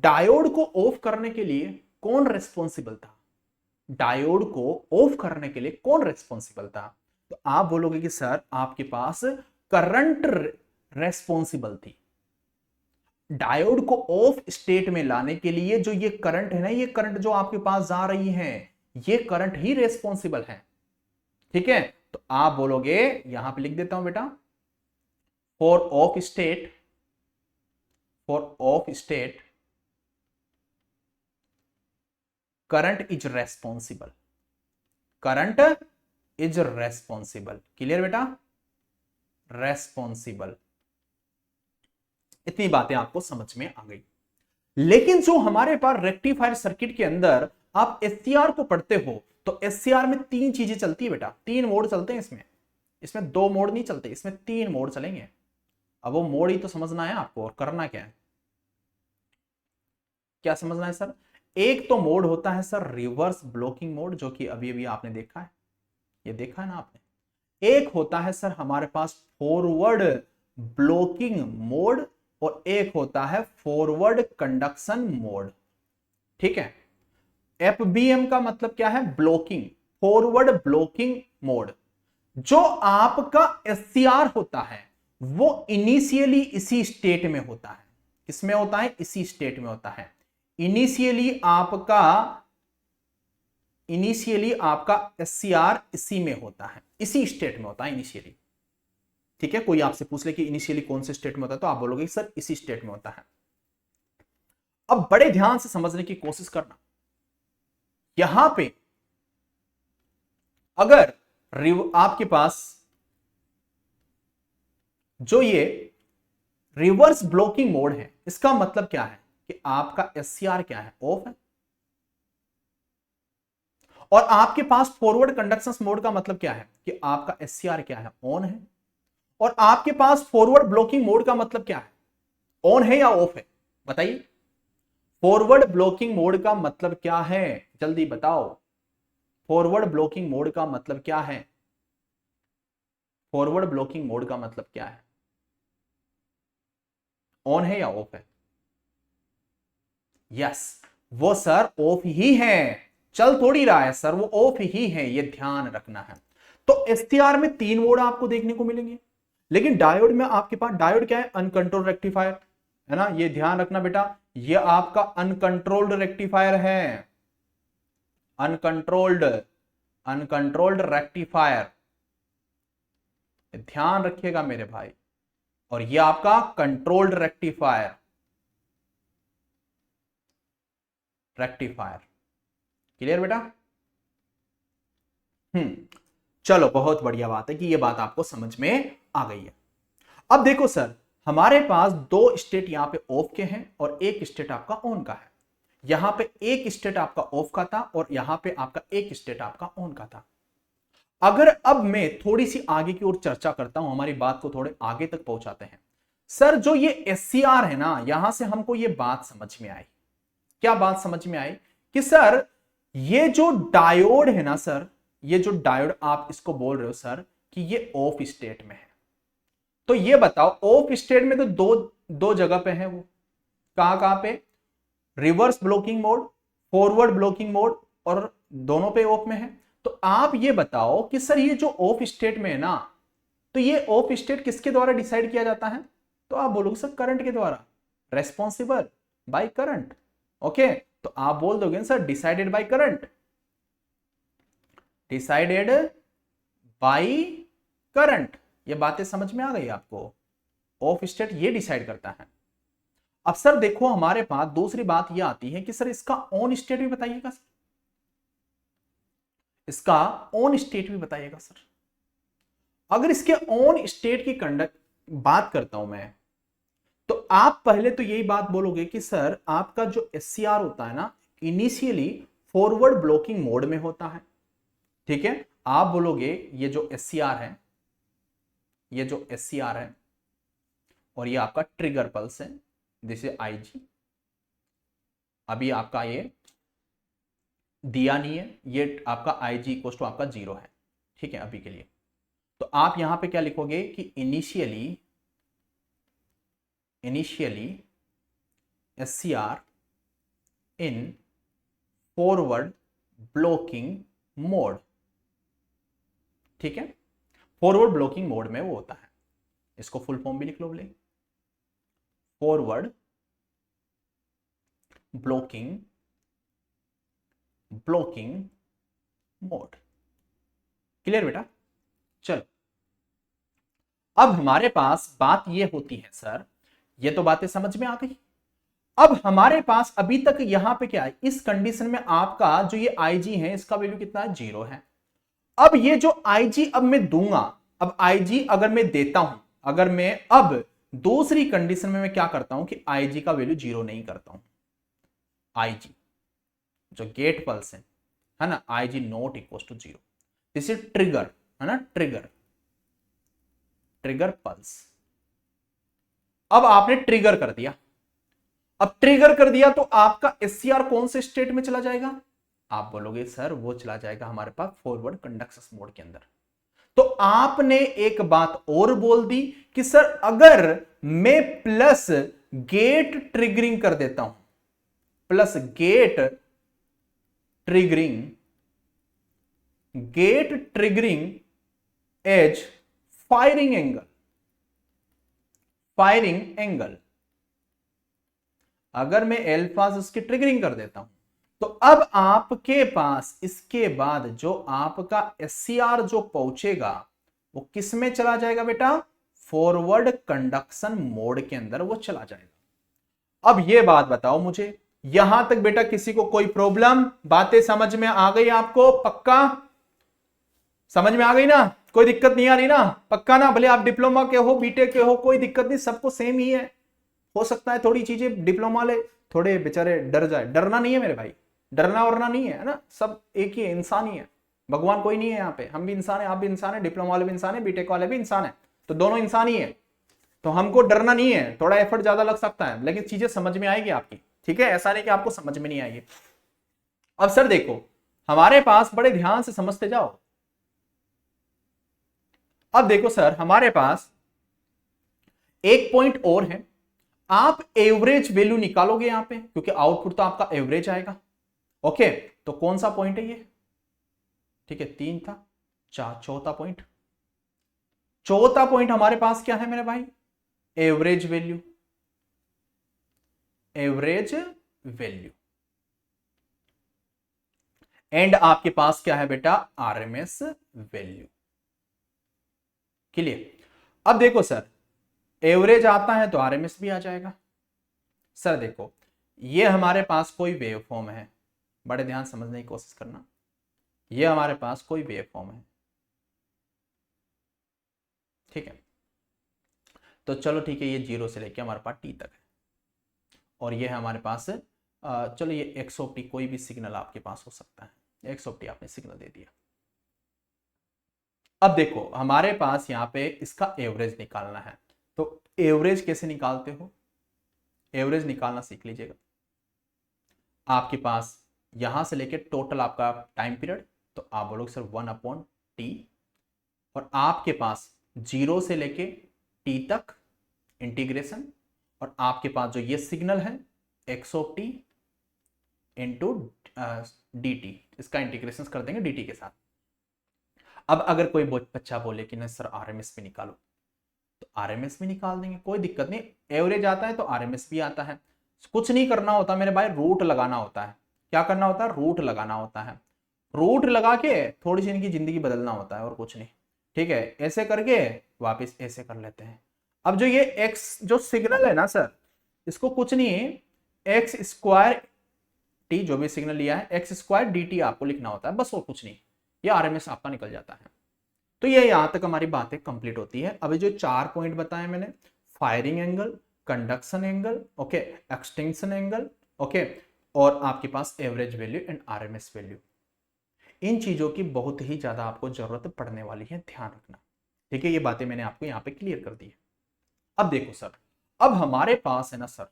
डायोड को ऑफ करने के लिए कौन रेस्पॉन्सिबल था? डायोड को ऑफ करने के लिए कौन रेस्पॉन्सिबल था? तो आप बोलोगे कि सर आपके पास करंट रेस्पॉन्सिबल थी। डायोड को ऑफ स्टेट में लाने के लिए जो ये करंट है ना, ये करंट जो आपके पास जा रही है, ये करंट ही रेस्पॉन्सिबल है। ठीक है, तो आप बोलोगे, यहां पे लिख देता हूं बेटा, for of state, for of state current is responsible, current is responsible. Clear बेटा? रेस्पॉन्सिबल। इतनी बातें आपको समझ में आ गई। लेकिन जो हमारे पास रेक्टिफायर सर्किट के अंदर आप एससीआर को पढ़ते हो, तो एससीआर में तीन चीजें चलती है बेटा, तीन मोड चलते हैं इसमें। इसमें दो मोड नहीं चलते, इसमें तीन मोड चलेंगे। अब वो मोड ही तो समझना है आपको, और करना क्या है, क्या समझना है सर? एक तो मोड होता है सर रिवर्स ब्लॉकिंग मोड, जो कि अभी अभी आपने देखा है, ये देखा है ना आपने। एक होता है सर हमारे पास फॉरवर्ड ब्लॉकिंग मोड, और एक होता है फॉरवर्ड कंडक्शन मोड। ठीक है, एफबीएम का मतलब क्या है? Blocking, forward blocking mode. जो आपका एससीआर होता है वो इनिशियली इसी स्टेट में होता है। किसमें होता है? इसी स्टेट में होता है। इनिशियली आपका एससीआर इसी में होता है, इसी स्टेट में होता है इनिशियली। ठीक है, कोई आपसे पूछ ले कि इनिशियली कौन से स्टेट में होता है, तो आप बोलोगे सर इसी स्टेट में होता है। अब बड़े ध्यान से समझने की कोशिश करना। यहां पे अगर आपके पास जो ये रिवर्स ब्लॉकिंग मोड है, इसका मतलब क्या है कि आपका एससीआर क्या है, ऑफ है। और आपके पास फॉरवर्ड कंडक्शन मोड का मतलब क्या है कि आपका एससीआर क्या है, ऑन है। और आपके पास फॉरवर्ड ब्लॉकिंग मोड का मतलब क्या है, ऑन है या ऑफ है, बताइए। फॉरवर्ड ब्लॉकिंग मोड का मतलब क्या है, जल्दी बताओ। फॉरवर्ड ब्लॉकिंग मोड का मतलब क्या है, फॉरवर्ड ब्लॉकिंग मोड का मतलब क्या है, ऑन है या ऑफ है। यस, वो सर ऑफ ही है, चल थोड़ी रहा है सर, वो ऑफ ही है, ये ध्यान रखना है। तो एसटीआर में 3 मोड आपको देखने को मिलेंगे, लेकिन डायोड में आपके पास, डायोड क्या है, अनकंट्रोल्ड रेक्टिफायर है ना, ये ध्यान रखना बेटा, ये आपका अनकंट्रोल्ड रेक्टिफायर है, अनकंट्रोल्ड, अनकंट्रोल्ड रेक्टिफायर, ध्यान रखिएगा मेरे भाई। और ये आपका कंट्रोल्ड रेक्टिफायर, रेक्टिफायर, क्लियर बेटा। चलो बहुत बढ़िया बात है कि ये बात आपको समझ में आ गई है। अब देखो सर, हमारे पास 2 स्टेट यहां पे ऑफ के हैं और एक स्टेट आपका ऑन का है। यहां पे एक स्टेट आपका ऑफ का था और यहां पे आपका एक स्टेट आपका ऑन का था। अगर अब मैं थोड़ी सी आगे की ओर चर्चा करता हूं, हमारी बात को थोड़े आगे तक पहुंचाते हैं। सर जो ये एससीआर है ना, यहां से हमको ये बात समझ में आई, क्या बात समझ में आई कि सर ये जो डायोड है ना सर, ये जो डायोड आप इसको बोल रहे हो सर कि ये ऑफ स्टेट में है। तो ये बताओ, ऑफ स्टेट में तो दो जगह पे है वो, कहां कहां पे, reverse blocking mode, forward blocking mode, और दोनों पे ऑफ में है। तो आप ये बताओ कि सर ये जो ऑफ स्टेट में है ना, तो ये ऑफ स्टेट किसके द्वारा डिसाइड किया जाता है, तो आप बोलोगे सर करंट के द्वारा, रेस्पॉन्सिबल बाय करंट। ओके, तो आप बोल दोगे sir decided by current, decided by current. ये बातें समझ में आ गई आपको, ऑफ स्टेट ये डिसाइड करता है। अब सर देखो हमारे पास दूसरी बात ये आती है कि सर इसका ऑन स्टेट भी बताइएगा सर, इसका ऑन स्टेट भी बताइएगा सर। अगर इसके ऑन स्टेट की कंडक्ट बात करता हूं मैं, तो आप पहले तो यही बात बोलोगे कि सर आपका जो एससीआर होता है ना, इनिशियली फॉरवर्ड ब्लॉकिंग मोड में होता है। ठीक है, आप बोलोगे ये जो एससीआर है, ये जो एससीआर है और ये आपका ट्रिगर पल्स है, जैसे आईजी, अभी आपका ये दिया नहीं है, ये आपका आईजी इक्वल टू आपका 0 है। ठीक है अभी के लिए, तो आप यहां पे क्या लिखोगे कि initially SCR in forward blocking mode. ठीक है, फॉरवर्ड ब्लॉकिंग मोड में वो होता है, इसको फुल फॉर्म भी लिख लो, बोले फॉरवर्ड ब्लॉकिंग मोड। क्लियर बेटा। चलो अब हमारे पास बात ये होती है सर, ये तो बातें समझ में आ गई। अब हमारे पास अभी तक यहां पे क्या है, इस कंडीशन में आपका जो ये आईजी है इसका वैल्यू कितना है, 0 है। अब ये जो आईजी अब मैं दूंगा, अब आईजी अगर मैं देता हूं, अगर मैं अब दूसरी कंडीशन में मैं क्या करता हूं कि आईजी का वैल्यू 0 नहीं करता हूं, आईजी जो गेट पल्स है ना, IG not equal to 0, this is trigger, है ना, ट्रिगर पल्स। अब आपने ट्रिगर कर दिया, अब ट्रिगर कर दिया तो आपका एससीआर कौन से स्टेट में चला जाएगा, आप बोलोगे सर वो चला जाएगा हमारे पास फॉरवर्ड कंडक्शन मोड के अंदर। तो आपने एक बात और बोल दी कि सर अगर मैं प्लस गेट ट्रिगरिंग कर देता हूं, plus gate triggering as firing angle, अगर मैं अल्फा से उसकी ट्रिगरिंग कर देता हूं, तो अब आपके पास इसके बाद जो आपका एससीआर जो पहुंचेगा वो किस में चला जाएगा बेटा, फॉरवर्ड कंडक्शन मोड के अंदर वो चला जाएगा। अब ये बात बताओ मुझे, यहां तक बेटा किसी को कोई प्रॉब्लम? बातें समझ में आ गई आपको? पक्का समझ में आ गई ना? कोई दिक्कत नहीं आ रही ना? पक्का ना? भले आप डिप्लोमा के हो, बीटेक के हो, कोई दिक्कत नहीं, सबको सेम ही है। हो सकता है थोड़ी चीजें डिप्लोमा वाले थोड़े बेचारे डर जाए, डरना नहीं है मेरे भाई, डरना वरना नहीं है ना, सब एक ही है, इंसान ही है, भगवान कोई नहीं है यहाँ पे। हम भी इंसान है, आप भी इंसान है, डिप्लोमा वाले भी इंसान है, बीटेक वाले भी इंसान है, तो दोनों इंसान ही है। तो हमको डरना नहीं है, थोड़ा एफर्ट ज्यादा लग सकता है लेकिन चीजें समझ में आएगी आपकी, ठीक है? ऐसा नहीं कि आपको समझ में नहीं आएगी। अब सर देखो, हमारे पास, बड़े ध्यान से समझते जाओ, अब देखो सर हमारे पास एक पॉइंट और है, आप एवरेज वैल्यू निकालोगे यहां पे, क्योंकि आउटपुट तो आपका एवरेज आएगा। ओके, तो कौन सा पॉइंट है ये? ठीक है, 3 था, चौथा पॉइंट, चौथा पॉइंट हमारे पास क्या है मेरे भाई? Average value, average value. And आपके पास क्या है बेटा? RMS value. क्लियर? अब देखो सर, एवरेज आता है तो आरएमएस भी आ जाएगा। सर देखो, ये हमारे पास कोई वेव फॉर्म है, बड़े ध्यान समझने की कोशिश करना, ये हमारे पास कोई वेव फॉर्म है, ठीक है? तो चलो ठीक है, ये 0 से लेके हमारे पास टी तक है, और ये है हमारे पास चलो ये एक्स ऑफ टी, कोई भी सिग्नल आपके पास हो सकता है, एक्स ऑफ टी आपने सिग्नल दे दिया। अब देखो हमारे पास यहाँ पे इसका एवरेज निकालना है, तो एवरेज कैसे निकालते हो? एवरेज निकालना सीख लीजिएगा। आपके पास यहां से लेके टोटल आपका टाइम पीरियड, तो आप बोलोगे सर 1/t, और आपके पास 0 से लेके t तक इंटीग्रेशन, और आपके पास जो ये सिग्नल है x of T into D T, इसका इंटीग्रेशन कर देंगे dt के साथ। अब अगर कोई बच्चा बोले कि नहीं सर आरएमएस भी निकालो, तो आरएमएस भी निकाल देंगे, कोई दिक्कत नहीं। एवरेज आता है तो आरएमएस भी आता है, कुछ नहीं करना होता मेरे भाई, रूट लगाना होता है। क्या करना होता है? रूट लगाना होता है, रूट लगा के थोड़ी सी इनकी जिंदगी बदलना होता है, और कुछ नहीं, ठीक है? ऐसे करके वापस ऐसे कर लेते हैं। अब जो ये एक्स जो सिग्नल है ना सर, इसको कुछ नहीं, एक्स स्क्वायर टी, जो भी सिग्नल लिया है एक्स स्क्वायर डी टी आपको लिखना होता है, बस और कुछ नहीं, ये आरएमएस आपका निकल जाता है। तो ये यहां तक हमारी बातें कंप्लीट होती है। अभी जो 4 पॉइंट बताए मैंने, firing angle, conduction angle, okay, extension angle, okay, और आपके पास average value and RMS value, इन चीजों की बहुत ही ज्यादा आपको जरूरत पड़ने वाली है, ध्यान रखना, ठीक है? ये बातें मैंने आपको यहाँ पे क्लियर कर दी है। अब देखो सर, अब हमारे पास है ना सर,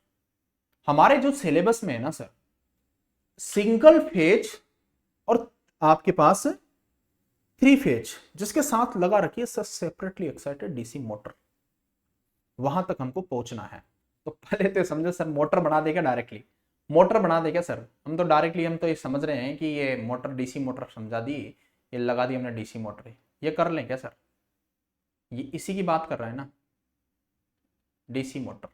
हमारे जो सिलेबस में है ना सर, सिंगल फेज और आपके पास 3 फेज जिसके साथ लगा रखिए sir separately excited DC motor, वहां तक हमको पहुंचना है। तो पहले तो समझो सर, मोटर बना देगा डायरेक्टली, मोटर बना देगा सर, हम तो डायरेक्टली हम तो ये समझ रहे हैं कि ये मोटर डीसी मोटर समझा दी, ये लगा दी हमने डीसी मोटर, ये कर लें क्या सर? ये इसी की बात कर रहे हैं ना, डीसी मोटर,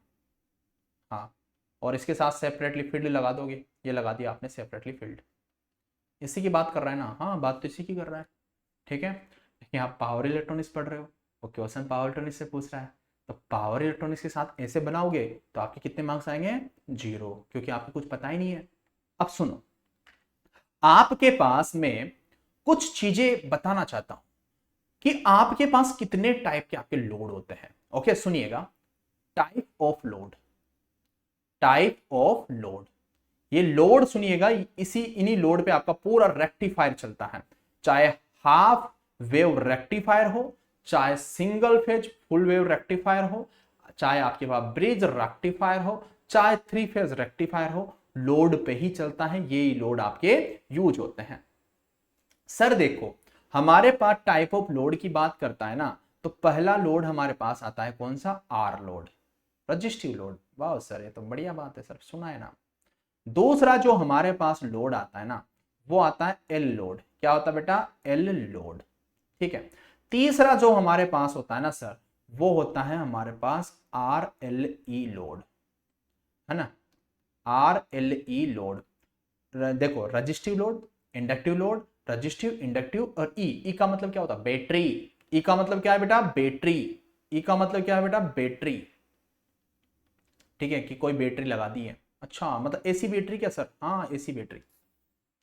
हाँ, और इसके साथ सेपरेटली फील्ड लगा दोगे, ये लगा दिया आपने सेपरेटली फील्ड, इसी की बात कर रहा है ना? हाँ, बात तो इसी की कर रहा है, ठीक है? लेकिन आप पावर इलेक्ट्रॉनिक्स पढ़ रहे हो, वो क्वेश्चन पावर इलेक्ट्रॉनिक्स से पूछ रहा है, तो पावर इलेक्ट्रॉनिक्स के साथ ऐसे बनाओगे तो आपके कितने मार्क्स आएंगे? 0, क्योंकि आपको कुछ पता ही नहीं है। अब सुनो, आपके पास में कुछ चीजें बताना चाहता हूं कि आपके पास कितने टाइप के आपके लोड होते हैं। ओके, सुनिएगा, type of load, type of load, ये लोड सुनिएगा, इसी इन्हीं लोड पे आपका पूरा रेक्टिफायर चलता है, चाहे हाफ वेव रेक्टिफायर हो, चाहे single phase full wave rectifier हो, चाहे आपके पास ब्रिज रेक्टिफायर हो, चाहे 3 फेज रेक्टिफायर हो, लोड पे ही चलता है, ये लोड आपके यूज होते हैं। सर देखो, हमारे पास टाइप ऑफ लोड की बात करता है ना, तो पहला लोड हमारे पास आता है कौन सा? R load, resistive load. वाह सर, ये तो बढ़िया बात है सर, सुना है ना? दूसरा जो हमारे पास लोड आता है ना, वो आता है एल लोड। क्या होता है बेटा? एल लोड, ठीक है? तीसरा जो हमारे पास होता है ना सर, वो होता है हमारे पास आर एल ई लोड, है ना? आर एल ई लोड, देखो, resistive load, inductive load, resistive, inductive, और ई का मतलब क्या होता है? बैटरी। ई का मतलब क्या है बेटा? बैटरी। ई का मतलब क्या है बेटा? बैटरी। ठीक है, कि कोई बैटरी लगा दी है। अच्छा, मतलब एसी बैटरी क्या सर? हाँ एसी बैटरी,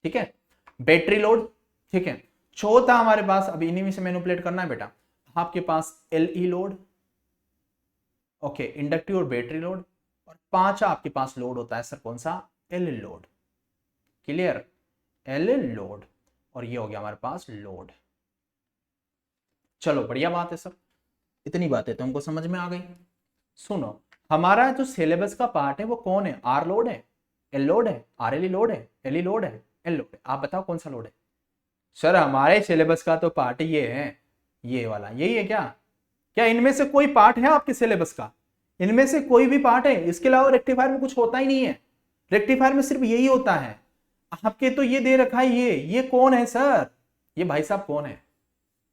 ठीक है, बैटरी लोड, ठीक है। चौथा हमारे पास, अब इन्हीं में से मैनिपुलेट करना है बेटा, आपके पास एलई लोड, ओके, इंडक्टिव और बैटरी लोड, और पांचवा आपके पास लोड होता है सर कौन सा? L load. Clear? L load, और ये हो गया हमारे पास लोड। चलो बढ़िया बात है सर, इतनी बातें तो हमको समझ में आ गई। सुनो, हमारा जो सिलेबस का पार्ट है वो कौन है? आर लोड है, एल लोड है, आर एल लोड है, एल ई लोड है, एल लोड है। आप बताओ कौन सा लोड है? सर हमारे सिलेबस का तो पार्ट ये है, ये वाला, यही है क्या? क्या इनमें से कोई पार्ट है आपके सिलेबस का? इनमें से कोई भी पार्ट है? इसके अलावा रेक्टिफायर में कुछ होता ही नहीं है, रेक्टिफायर में सिर्फ यही होता है। आपके तो ये दे रखा है, ये कौन है सर? ये भाई साहब कौन है?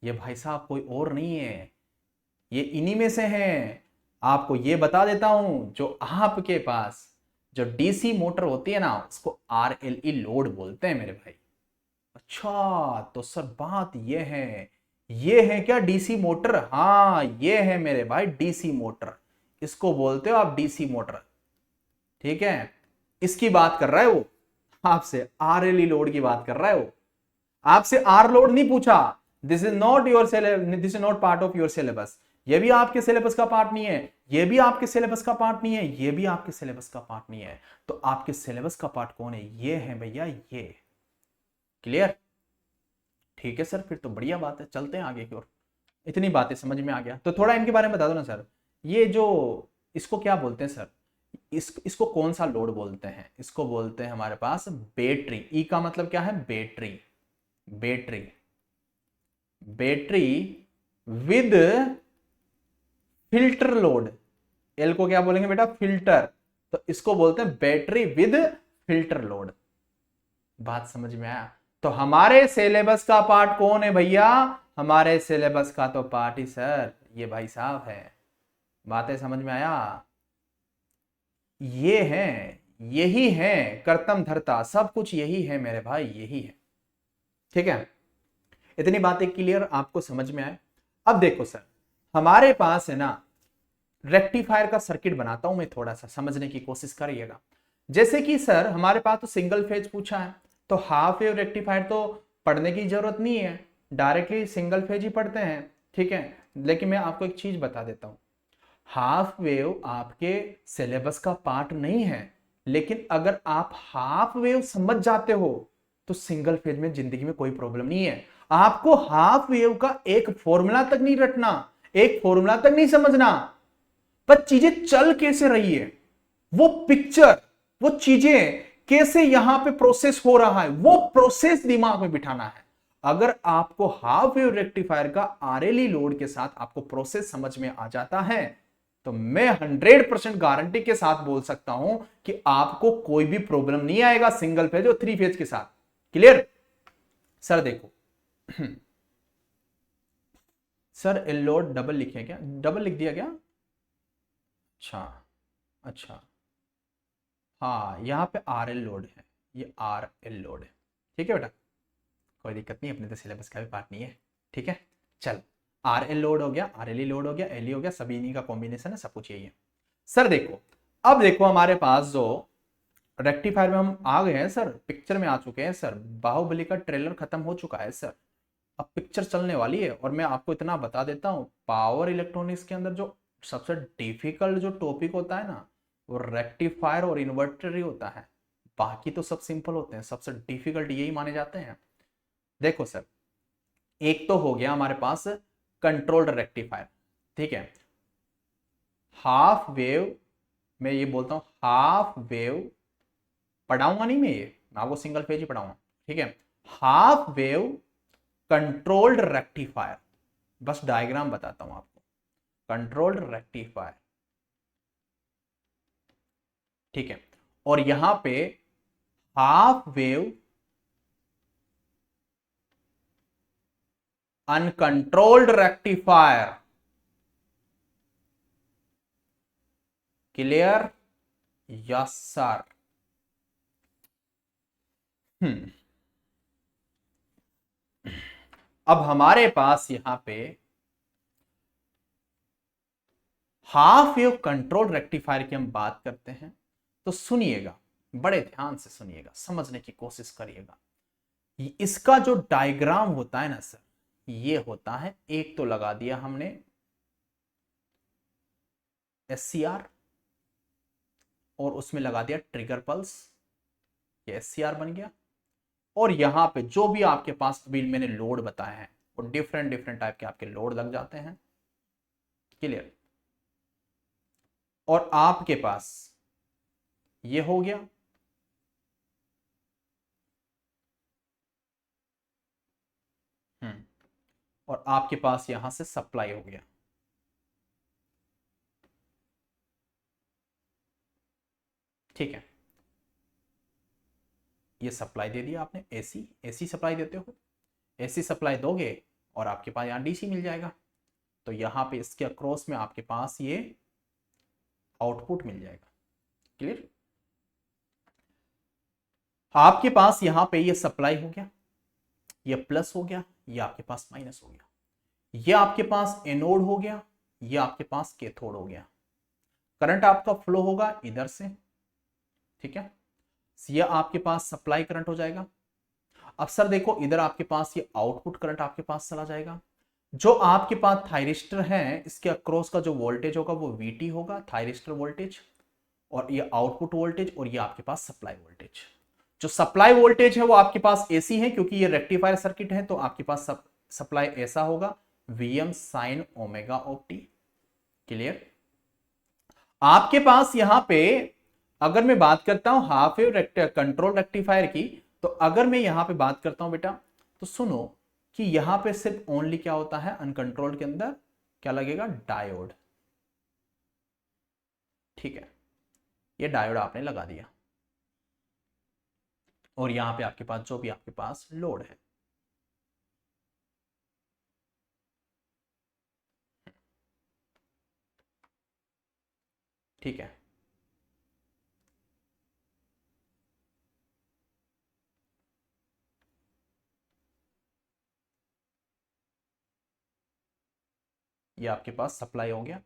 ये भाई साहब कोई और नहीं है, ये इन्हीं में से हैं। आपको ये बता देता हूं, जो आपके पास जो डीसी मोटर होती है ना, उसको आरएलई लोड बोलते हैं मेरे भाई। अच्छा, तो सर बात ये है क्या डीसी मोटर? हाँ ये है मेरे भाई डीसी मोटर, इसको बोलते हो आप डीसी मोटर, ठीक है। इसकी बात कर रहा है वो, आपसे आरएलई लोड की बात कर रहा है वो, आपसे आर लोड नहीं पूछा। This is not your syllabus, this is not part of your syllabus. ये भी आपके सिलेबस का पार्ट नहीं है, ये भी आपके सिलेबस का पार्ट नहीं है, ये भी आपके सिलेबस का पार्ट नहीं है। तो आपके सिलेबस का पार्ट कौन है? ये है भैया ये। क्लियर? ठीक है सर, फिर तो बढ़िया बात है, चलते हैं आगे की ओर। इतनी बातें समझ में आ गया तो थोड़ा इनके बारे में बता दो ना सर। ये जो, इसको क्या बोलते हैं सर? इसको कौन सा लोड बोलते हैं? इसको बोलते हैं हमारे पास बैटरी। ई का मतलब क्या है? Battery. Battery, battery with filter load. L को क्या बोलेंगे बेटा? फिल्टर। तो इसको बोलते हैं बैटरी विद फिल्टर लोड। बात समझ में आया? तो हमारे सिलेबस का पार्ट कौन है भैया? हमारे सिलेबस का तो पार्ट ही सर ये भाई साहब है। बातें समझ में आया? ये है, यही है कर्तम धर्ता, सब कुछ यही है मेरे भाई, यही है। ठीक है, इतनी बातें क्लियर आपको समझ में आए? अब देखो सर, हमारे पास है ना, रेक्टिफायर का सर्किट बनाता हूं मैं, थोड़ा सा समझने की कोशिश करिएगा। जैसे कि सर हमारे पास तो सिंगल फेज पूछा है, तो हाफ वेव रेक्टिफायर तो पढ़ने की जरूरत नहीं है, डायरेक्टली सिंगल फेज ही पढ़ते हैं, ठीक है। लेकिन मैं आपको एक चीज बता देता हूं, हाफ वेव आपके सिलेबस का पार्ट नहीं है, लेकिन अगर आप हाफ वेव समझ जाते हो तो सिंगल फेज में जिंदगी में कोई प्रॉब्लम नहीं है। आपको हाफ वेव का एक फॉर्मूला तक नहीं रटना, एक फॉर्मूला तक नहीं समझना, पर चीजें चल कैसे रही है, वो पिक्चर, वो चीजें कैसे यहां पे प्रोसेस हो रहा है, वो प्रोसेस दिमाग में बिठाना है। अगर आपको हाफ वेव रेक्टिफायर का आरएलई लोड के साथ आपको प्रोसेस समझ में आ जाता है, तो मैं 100% गारंटी के साथ बोल सकता हूं कि आपको कोई भी प्रॉब्लम नहीं आएगा सिंगल फेज और थ्री फेज के साथ। क्लियर? सर देखो, सर एल लोड डबल लिखे क्या? डबल लिख दिया क्या? अच्छा, अच्छा, हाँ यहाँ पे आर एल लोड है, ये आर एल लोड है, ठीक है बेटा, कोई दिक्कत नहीं, अपने तो सिलेबस का भी पार्ट नहीं है, ठीक है। चल, आर एल लोड हो गया, आर एल ई लोड हो गया, एल ई हो गया, सभी इन्हीं का कॉम्बिनेशन है, सब कुछ यही है। सर देखो, अब देखो हमारे पास जो रेक्टिफायर में हम आ गए हैं सर, पिक्चर में आ चुके हैं सर, बाहुबली का ट्रेलर खत्म हो चुका है सर, अब पिक्चर चलने वाली है। और मैं आपको इतना बता देता हूं, पावर इलेक्ट्रॉनिक्स के अंदर जो सबसे डिफिकल्ट जो टॉपिक होता है ना, वो रेक्टिफायर और इन्वर्टर ही होता है। बाकी तो सब सिंपल होते हैं, सबसे डिफिकल्ट यही माने जाते हैं। देखो सर, एक तो हो गया हमारे पास कंट्रोल्ड रेक्टिफायर, ठीक है। हाफ वेव, मैं ये बोलता हूं हाफ वेव, पढ़ाऊंगा नहीं मैं आपको सिंगल पेज ही पढ़ाऊंगा, ठीक है। हाफ वेव कंट्रोल्ड रेक्टिफायर, बस डायग्राम बताता हूं आपको, कंट्रोल्ड रेक्टिफायर, ठीक है। और यहां पे half wave uncontrolled rectifier. Clear? Yes sir. अब हमारे पास यहां पे हाफ वेव कंट्रोल रेक्टिफायर की हम बात करते हैं तो सुनिएगा, बड़े ध्यान से सुनिएगा, समझने की कोशिश करिएगा। इसका जो डायग्राम होता है ना सर, ये होता है, एक तो लगा दिया हमने SCR और उसमें लगा दिया ट्रिगर पल्स, ये SCR बन गया। और यहां पे जो भी आपके पास अभी मैंने लोड बताया है वो डिफरेंट डिफरेंट टाइप के आपके लोड लग जाते हैं, क्लियर। और आपके पास ये हो गया, और आपके पास यहां से सप्लाई हो गया, ठीक है। ये सप्लाई दे दिया आपने, एसी सप्लाई देते हो, एसी सप्लाई दोगे और आपके पास यहां डीसी मिल जाएगा। तो यहां पे इसके अक्रॉस में आपके पास ये आउटपुट मिल जाएगा, क्लियर। आपके पास यहां पे ये सप्लाई हो गया, ये प्लस हो गया, ये आपके पास माइनस हो गया, ये आपके पास एनोड हो गया, ये आपके पास कैथोड हो गया। करंट आपका फ्लो होगा इधर से, ठीक है। ये आपके पास सप्लाई करंट हो जाएगा। अब सर देखो इधर आपके पास ये आउटपुट करंट आपके पास चला जाएगा। जो आपके पास थायरिस्टर है इसके अक्रॉस का जो वोल्टेज होगा वो VT होगा, थायरिस्टर वोल्टेज, और ये आउटपुट वोल्टेज, और ये आपके पास सप्लाई वोल्टेज। जो सप्लाई वोल्टेज है वो आपके पास AC है क्योंकि ये रेक्टिफायर सर्किट है, तो आपके पास सप्लाई ऐसा होगा VM sin omega of t, clear. आपके पास यहां पे अगर मैं बात करता हूं हाफ वेव कंट्रोल रेक्टिफायर की, तो अगर मैं यहां पे बात करता हूं बेटा तो सुनो कि यहां पे सिर्फ ओनली क्या होता है, अनकंट्रोल्ड के अंदर क्या लगेगा, डायोड, ठीक है। ये डायोड आपने लगा दिया और यहां पे आपके पास जो भी आपके पास लोड है, ठीक है। ये आपके पास सप्लाई हो गया,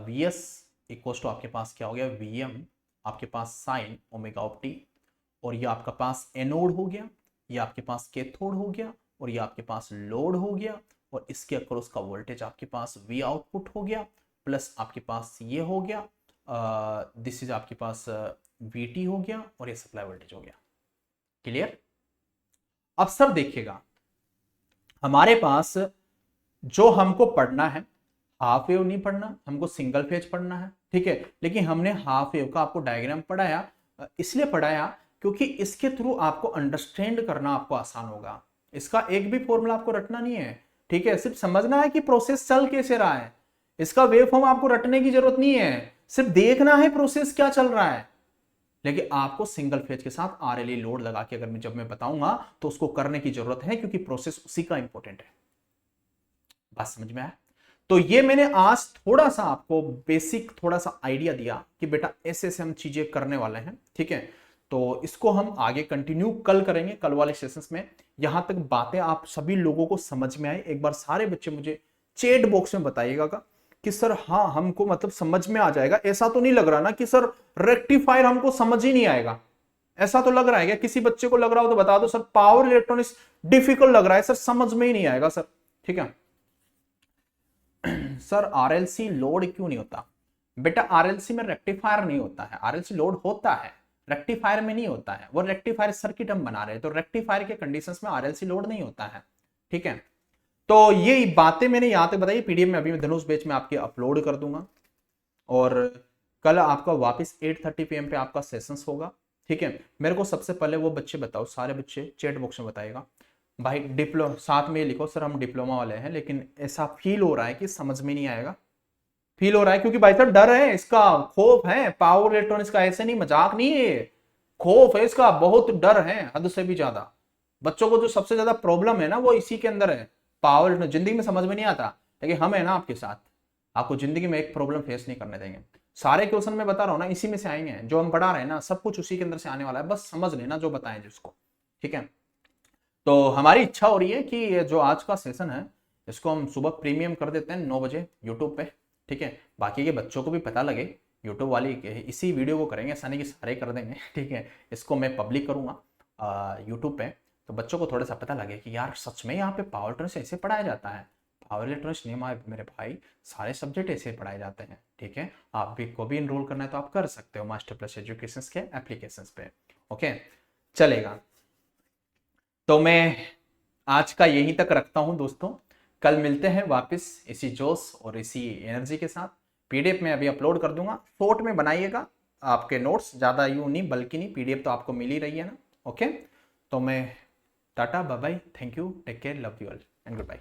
VS इक्वल टू आपके पास क्या हो गया, VM आपके पास साइन ओमेगा ऑफ t, और ये आपका पास एनोड हो गया, ये आपके पास कैथोड हो गया, और ये आपके पास लोड हो गया, और इसके अक्रॉस का वोल्टेज आपके पास V आउटपुट हो गया, प्लस आपके पास ये हो गया, दिस इज आपके पास VT हो गया, और ये सप्लाई वोल्टेज हो गया, क्लियर। अब सर देखिएगा हमारे पास जो हमको पढ़ना है हाफ वेव नहीं पढ़ना, हमको सिंगल फेज पढ़ना है, ठीक है। लेकिन हमने हाफ वेव का आपको डायग्राम पढ़ाया, इसलिए पढ़ाया क्योंकि इसके थ्रू आपको अंडरस्टैंड करना आपको आसान होगा। इसका एक भी फॉर्मूला आपको रटना नहीं है, ठीक है। सिर्फ समझना है कि प्रोसेस चल कैसे रहा है, इसका वेव फॉर्म आपको रटने की जरूरत नहीं है, सिर्फ देखना है प्रोसेस क्या चल रहा है। लेकिन आपको सिंगल फेज के साथ RLE लोड लगा के अगर जब मैं बताऊंगा तो उसको करने की जरूरत है क्योंकि प्रोसेस उसी का इंपॉर्टेंट है। बात समझ में आया। तो ये मैंने आज थोड़ा सा आपको बेसिक थोड़ा सा आइडिया दिया कि बेटा ऐसे ऐसे हम चीजें करने वाले हैं, ठीक है। तो इसको हम आगे कंटिन्यू कल करेंगे, कल वाले सेशंस में। यहां तक बातें आप सभी लोगों को समझ में आए, एक बार सारे बच्चे मुझे चैट बॉक्स में बताइएगा कि सर हाँ हमको मतलब समझ में आ जाएगा। ऐसा तो नहीं लग रहा ना कि सर रेक्टिफायर हमको समझ ही नहीं आएगा, ऐसा तो लग रहा है क्या? किसी बच्चे को लग रहा हो तो बता दो सर पावर इलेक्ट्रॉनिक्स डिफिकल्ट लग रहा है सर, समझ में ही नहीं आएगा सर, ठीक है। सर RLC लोड क्यों नहीं होता? बेटा RLC में रेक्टिफायर नहीं होता है, RLC लोड होता है, रेक्टिफायर में नहीं होता है। वो रेक्टिफायर सर्किट हम बना रहे हैं, तो रेक्टिफायर के कंडीशंस में RLC लोड नहीं होता है, ठीक है। तो ये बातें मैंने यहां तक बताई, PDF में अभी मैं धनुष बैच में आपके अपलोड कर दूंगा, और कल आपका वापस 8:30 PM पे आपका सेशंस होगा, ठीक है। मेरे को सबसे पहले वो बच्चे बताओ, सारे बच्चे चैट बॉक्स में बताएगा भाई डिप्लोमा, साथ में लिखो सर हम डिप्लोमा वाले हैं, लेकिन ऐसा फील हो रहा है कि समझ में नहीं आएगा, फील हो रहा है क्योंकि भाई साहब डर है, इसका खौफ है, पावर इलेक्ट्रॉनिक्स का ऐसे नहीं, मजाक नहीं है, खौफ है इसका, बहुत डर है हद से भी ज्यादा। बच्चों को जो सबसे ज्यादा प्रॉब्लम है ना वो इसी के अंदर है, पावर जिंदगी में समझ में नहीं आता, लेकिन हम है ना आपके साथ, आपको जिंदगी में एक प्रॉब्लम फेस नहीं करने देंगे। सारे क्वेश्चन मैं बता रहा हूँ ना इसी में से आएंगे, जो हम पढ़ा रहे हैं ना सब कुछ उसी के अंदर से आने वाला है, बस समझ लेना जो बताएं जिसको, ठीक है। तो हमारी इच्छा हो रही है कि जो आज का सेशन है इसको हम सुबह प्रीमियम कर देते हैं 9 बजे यूट्यूब पे, ठीक है, बाकी के बच्चों को भी पता लगे, यूट्यूब वाले इसी वीडियो को करेंगे, ऐसा नहीं कि सारे कर देंगे, ठीक है, इसको मैं पब्लिक करूँगा यूट्यूब पे, तो बच्चों को थोड़ा सा पता लगे कि यार सच में यहाँ पे पावर इलेक्ट्रॉनिक्स ऐसे पढ़ाया जाता है, पावर इलेक्ट्रॉनिक्स नहीं मेरे भाई, सारे सब्जेक्ट ऐसे पढ़ाए जाते हैं, ठीक है। आप भी को भी इनरोल करना है तो आप कर सकते हो मास्टर प्लस एजुकेशन के एप्लीकेशंस पे, ओके, चलेगा। तो मैं आज का यहीं तक रखता हूं दोस्तों, कल मिलते हैं वापस इसी जोश और इसी एनर्जी के साथ। पीडीएफ में अभी अपलोड कर दूंगा, शॉर्ट में बनाइएगा आपके नोट्स, ज़्यादा यूँ नहीं बल्कि नहीं, पीडीएफ तो आपको मिल ही रही है ना, ओके। तो मैं tata bye bye, thank you, take care, love you all and good bye.